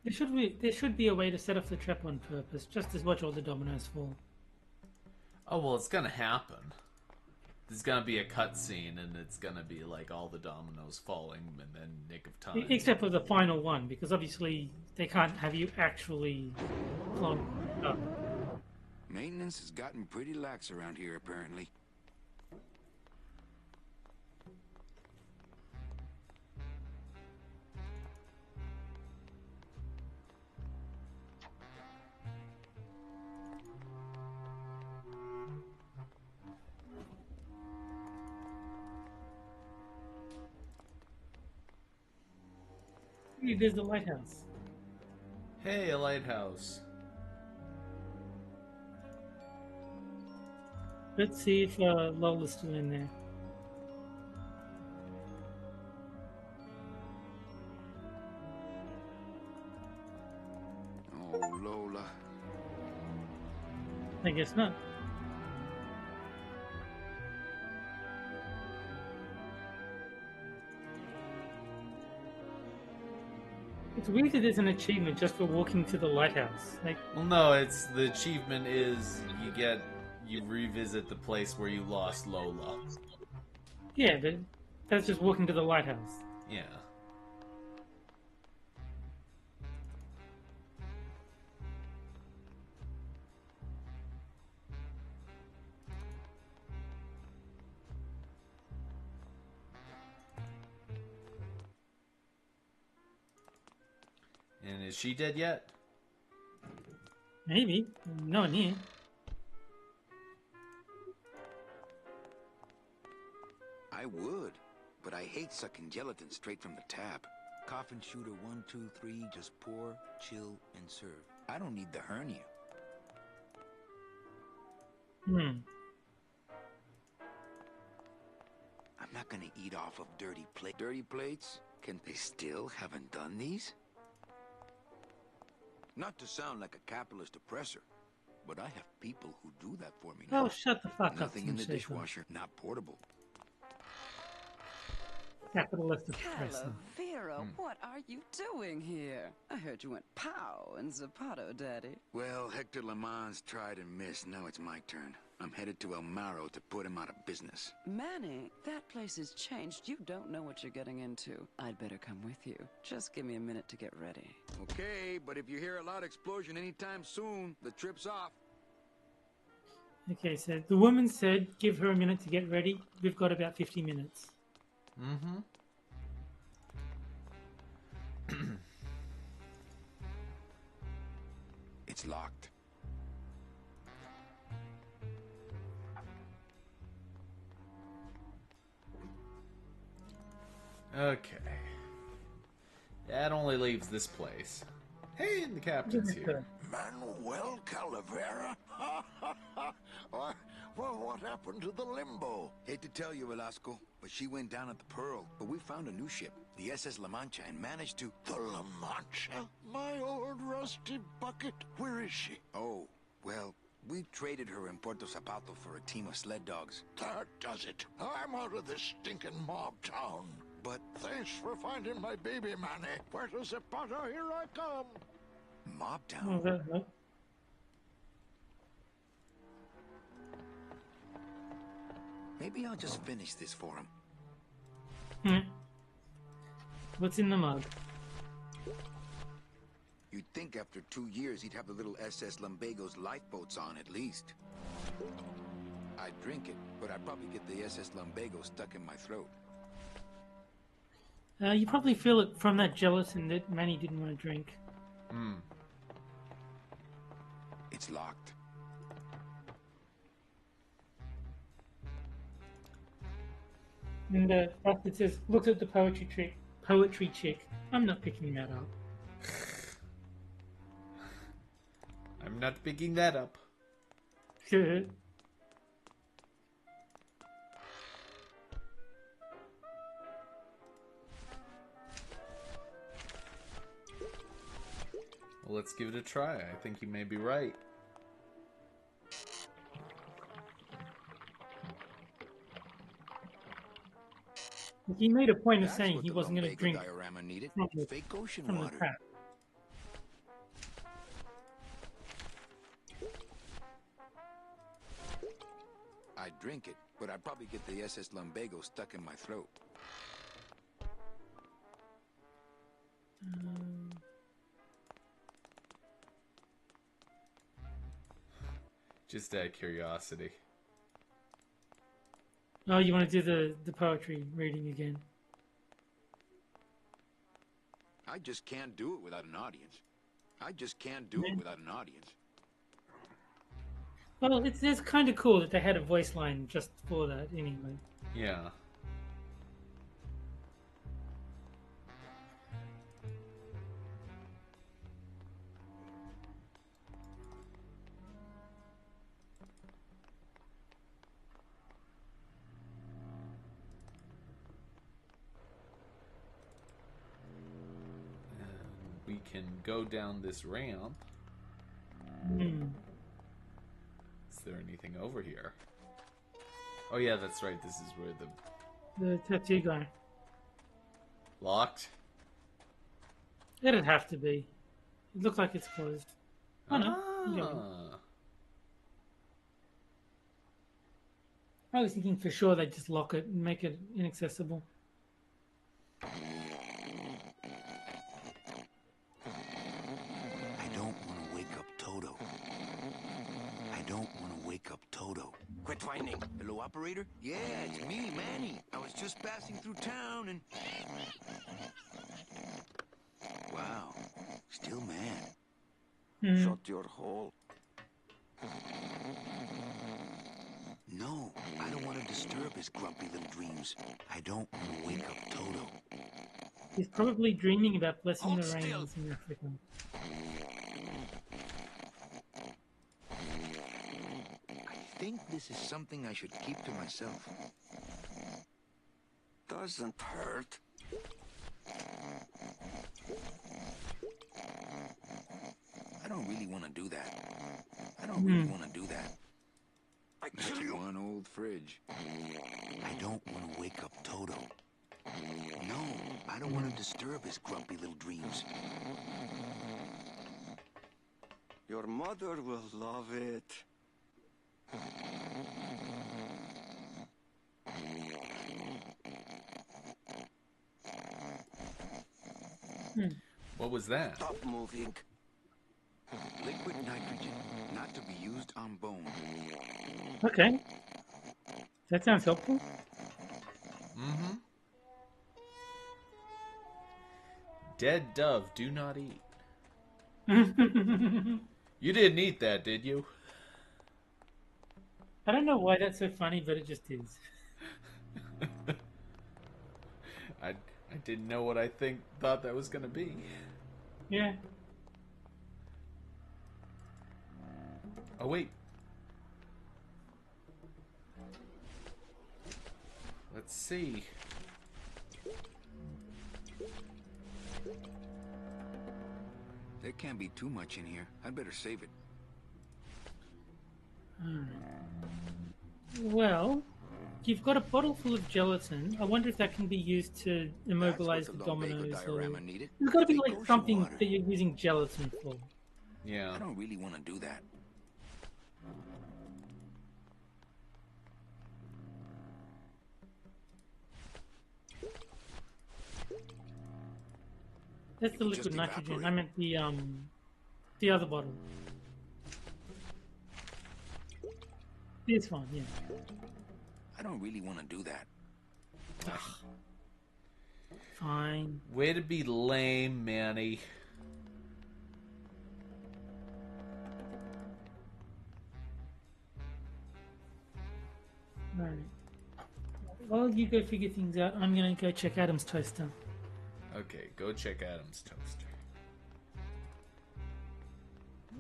There should be a way to set off the trap on purpose, just to watch all the dominoes fall. Oh, well, it's gonna happen. There's gonna be a cutscene, and it's gonna be like all the dominoes falling in the nick of time. Except for the final one, because obviously they can't have you actually clone up. Maintenance has gotten pretty lax around here, apparently. Hey, there's the lighthouse. Hey, a lighthouse. Let's see if Lola's still in there. Oh, Lola. I guess not. It's weird that there's an achievement just for walking to the lighthouse. Like, Well, no, it's the achievement is you revisit the place where you lost Lola. yeah, but that's just walking to the lighthouse. Yeah. And is she dead yet? Maybe. No one here. I would, but I hate sucking gelatin straight from the tap. Coffin shooter 1, 2, 3, just pour, chill, and serve. I don't need the hernia. Hmm. I'm not gonna eat off of dirty plate. Dirty plates? Can they still haven't done these? Not to sound like a capitalist oppressor, but I have people who do that for me now. Oh, shut the fuck up. Nothing in the Sensation. dishwasher, not portable. Capitalist oppressor. Calavera, what are you doing here? I heard you went pow in Zapato, Daddy. Well, Hector Lamans tried and missed. Now it's my turn. I'm headed to El Maro to put him out of business. Manny, that place has changed. You don't know what you're getting into. I'd better come with you. Just give me a minute to get ready. Okay, but if you hear a loud explosion anytime soon, the trip's off. Okay, so the woman said give her a minute to get ready. We've got about 50 minutes. Mm-hmm. It's locked. Okay. That only leaves this place. Hey, and the captain's here. Manuel Calavera? Well, what happened to the Limbo? Hate to tell you, Velasco, but she went down at the Pearl. But we found a new ship, the SS La Mancha, and managed to... The La Mancha? My old rusty bucket. Where is she? Oh, well, we traded her in Puerto Zapato for a team of sled dogs. That does it. I'm out of this stinking mob town. But... Thanks for finding my baby, Manny. Puerto Zapato, here I come. Mob Oh, town? Maybe I'll just finish this for him. What's in the mug? You'd think after 2 years he'd have the little SS Lumbago's lifeboats on at least. I'd drink it, but I'd probably get the SS Lumbago stuck in my throat. You probably feel it from that gelatin that Manny didn't want to drink. It's locked. And the bastard says, looks at the poetry chick. I'm not picking that up. I'm not picking that up. Good. Well, let's give it a try. I think you may be right. He made a point of That's saying what he the wasn't going to Lumbago drink diorama needed. from the, Fake ocean from the water. crap. I'd drink it, but I'd probably get the SS Lumbago stuck in my throat. Just out of curiosity. Oh, you want to do the poetry reading again? I just can't do it without an audience. I just can't do it without an audience. Well, it's kind of cool that they had a voice line just for that anyway. Yeah. We can go down this ramp. Is there anything over here? Oh yeah, that's right. This is where The tattoo guy. locked. It'd have to be. It looks like it's closed. Oh no. Ah. I was thinking for sure they'd just lock it and make it inaccessible. I don't want to wake up Toto. I don't want to wake up Toto. Quit whining. Hello, operator? Yeah, it's me, Manny. I was just passing through town and... Wow, still mad. Shut your hole. No, I don't want to disturb his grumpy little dreams. I don't want to wake up Toto. He's probably dreaming about blessing Hold the still. rains in Africa. I think this is something I should keep to myself. Doesn't hurt. I don't really want to do that. I don't really want to do that. I That's kill you. one old fridge. I don't want to wake up Toto. No, I don't want to disturb his grumpy little dreams. Your mother will love it. What was that? Stop moving. Liquid nitrogen, not to be used on bone. Okay. That sounds helpful. Mm-hmm. Dead dove, do not eat. You didn't eat that, did you? I don't know why that's so funny, but it just is. I didn't know what I thought that was gonna be. Yeah. Oh wait. Let's see. There can't be too much in here. I'd better save it. Well, you've got a bottle full of gelatin. I wonder if that can be used to immobilize That's the what the Lumbago dominoes. Or... diorama needed. There's got to be Fake like ocean something water. that you're using gelatin for. Yeah. I don't really want to do that. That's the liquid nitrogen. I meant the other bottle. This one, yeah. I don't really want to do that. Fine. Way to be lame, Manny. Right. While you go figure things out, I'm gonna go check Adam's toaster. Okay, go check Adam's toaster.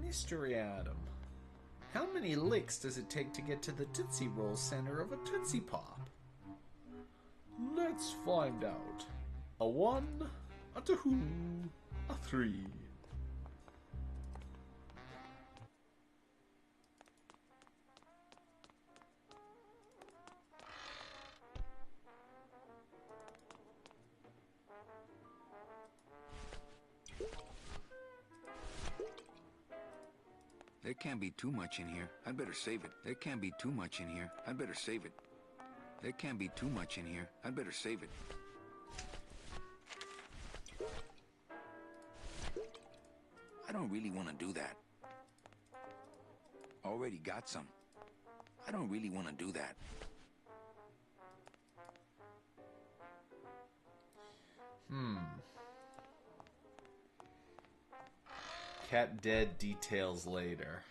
Mystery Adam. How many licks does it take to get to the Tootsie Roll center of a Tootsie Pop? Let's find out. A 1, a 2, a 3. There can't be too much in here. I'd better save it. There can't be too much in here. I'd better save it. There can't be too much in here. I'd better save it. I don't really want to do that. Already got some. I don't really want to do that. Cat dead, details later.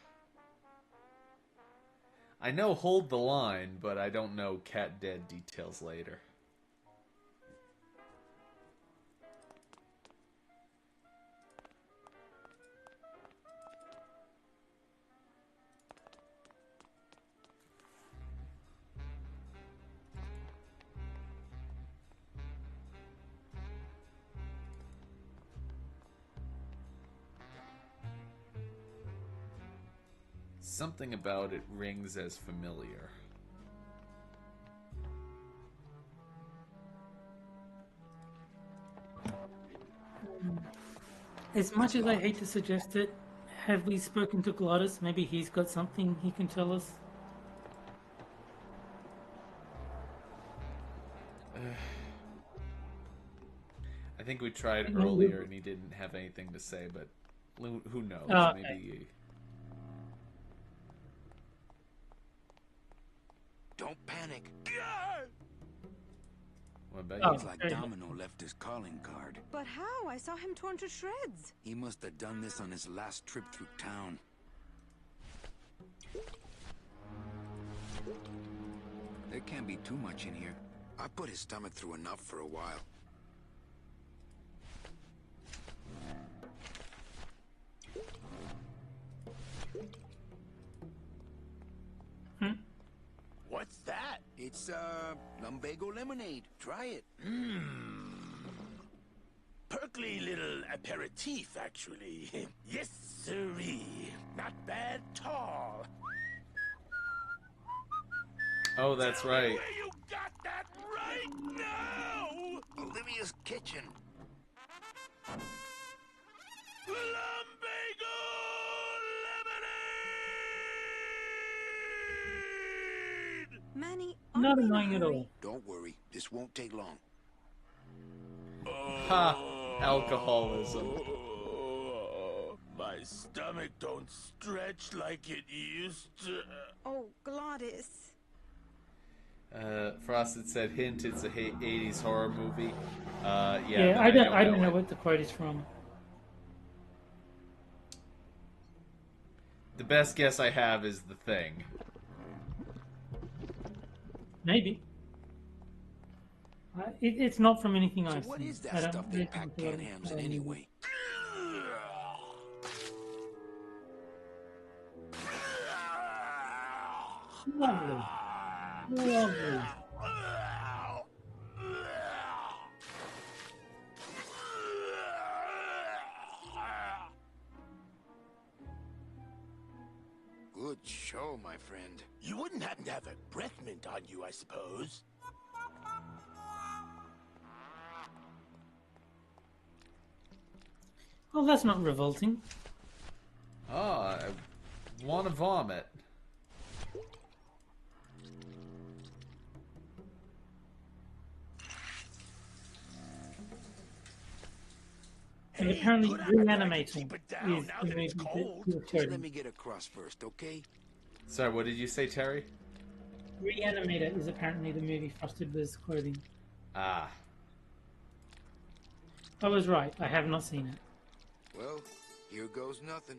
I know hold the line, but I don't know cat dead, details later. Something about it rings as familiar. As much as I hate to suggest it, have we spoken to Glottis? Maybe he's got something he can tell us. I think we tried earlier and he didn't have anything to say, but who knows? Okay. Maybe. Don't panic. What about It's like Domino left his calling card. But how? I saw him torn to shreds. He must have done this on his last trip through town. There can't be too much in here. I put his stomach through enough for a while. What's that? It's, lumbago lemonade. Try it. Perkly little aperitif, actually. Yes, sirree. Not bad at all. Oh, that's right. Where you got that right now? Olivia's kitchen. Lumbago lemonade! Manny, Not annoying at all. Don't worry. This won't take long. Ha! Alcoholism. My stomach don't stretch like it used to. Oh, Glottis. Frosted said, "Hint: it's a 80s horror movie." Yeah, but I don't know what the quote is from. The best guess I have is The Thing. Maybe. It's not from anything I've So what seen. is that stuff they pack canned hams in anyway? Lovely. Lovely. Good show, my friend. You wouldn't happen to have a breath mint on you, I suppose? Well, that's not revolting. I want to vomit. And Hey, apparently good appetite can Reanimator keep it down is now the that movie it's that cold. he was Just let quoting. me get across first, okay? Sorry, what did you say, Terry? Reanimator is apparently the movie Frosted was quoting. Ah. I was right. I have not seen it. Well, here goes nothing.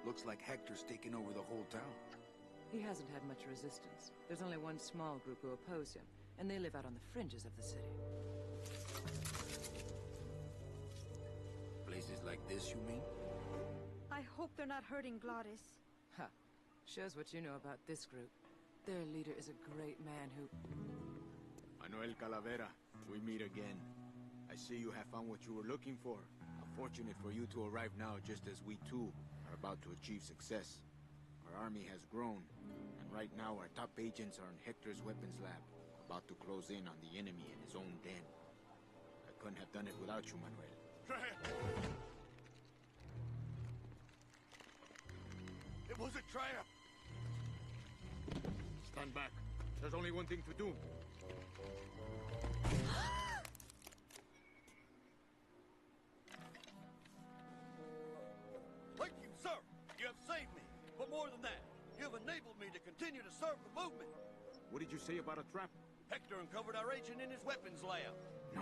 Looks like Hector's taken over the whole town. He hasn't had much resistance. There's only one small group who oppose him, and they live out on the fringes of the city. Places like this, you mean? I hope they're not hurting Glottis. Ha! Shows what you know about this group. Their leader is a great man who... Manuel Calavera, we meet again. I see you have found what you were looking for. Unfortunate for you to arrive now just as we too are about to achieve success. Our army has grown, and right now our top agents are in Hector's weapons lab, about to close in on the enemy in his own den. I couldn't have done it without you, Manuel. It was a trap. Stand back. There's only one thing to do. Thank you, sir. You have saved me. But more than that, you have enabled me to continue to serve the movement. What did you say about a trap? Hector uncovered our agent in his weapons lab. No.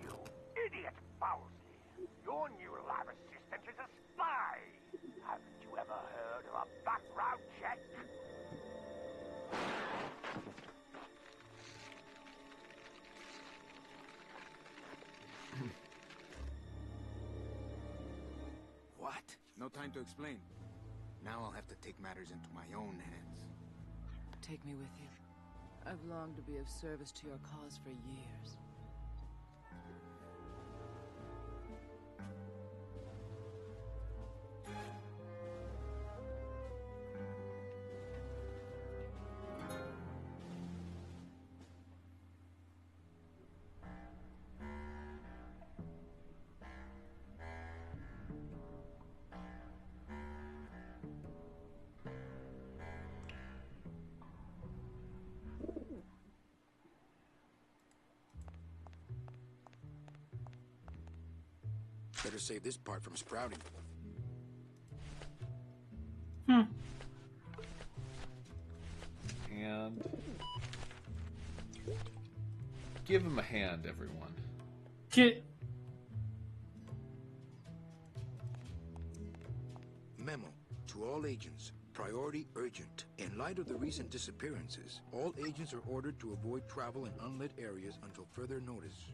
You idiot, Bowsley. Your new lab assistant is a spy. Haven't you ever heard of a background check? What? No time to explain. Now I'll have to take matters into my own hands. Take me with you. I've longed to be of service to your cause for years. Better save this part from sprouting. And give him a hand, everyone. Memo to all agents. Priority urgent. In light of the recent disappearances, all agents are ordered to avoid travel in unlit areas until further notice.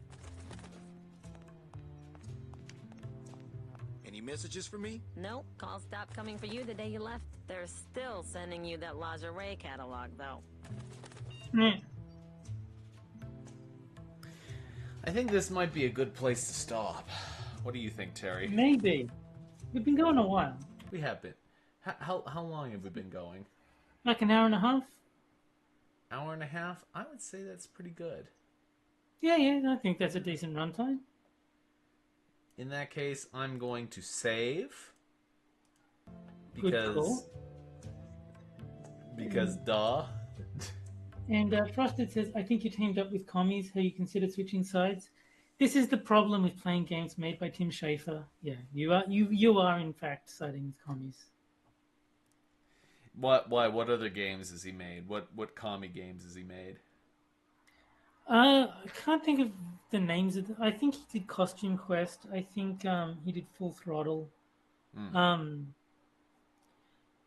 Any messages for me? Nope, calls stopped coming for you the day you left. They're still sending you that lingerie catalog, though. I think this might be a good place to stop. What do you think, Terry? Maybe. We've been going a while. We have been. How long have we been going? Like an hour and a half? Hour and a half? I would say that's pretty good. Yeah, I think that's a decent runtime. In that case, I'm going to save. Good call. Because duh. And Frosted says, I think you teamed up with commies. Have you considered switching sides? This is the problem with playing games made by Tim Schafer. Yeah, you are in fact siding with commies. Why? What other games has he made? What commie games has he made? I can't think of the names of I think he did Costume Quest. I think he did Full Throttle. I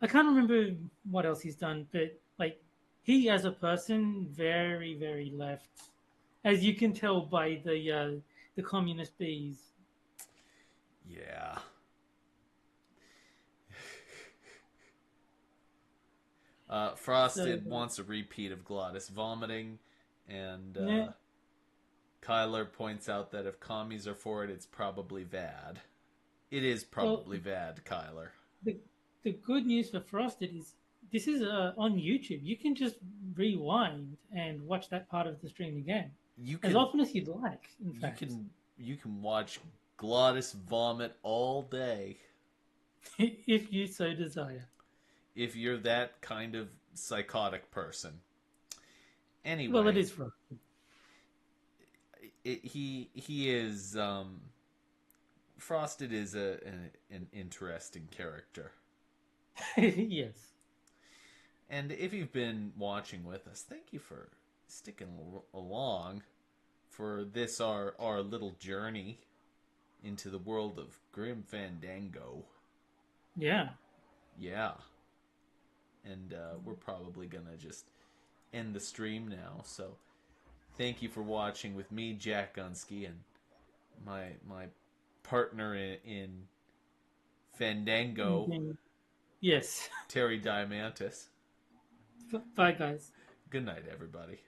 can't remember what else he's done, but like he as a person, very, very left. As you can tell by the communist bees. Yeah. Frosted wants a repeat of Glottis vomiting, and Kyler points out that if commies are for it, it's probably bad. It is probably bad, Kyler. The good news for Frosted is this is on YouTube. You can just rewind and watch that part of the stream again. As often as you'd like, in fact. You can watch glottis vomit all day. If you so desire. If you're that kind of psychotic person. Anyway. Well, it is for he is Frosted is an interesting character. Yes. And if you've been watching with us, thank you for sticking along for this our little journey into the world of Grim Fandango. Yeah. Yeah. And we're probably gonna just end the stream now. So thank you for watching with me, Jack Gunsky, and my partner in Fandango. Yes. Terry Diamantis. Bye, guys. Good night, everybody.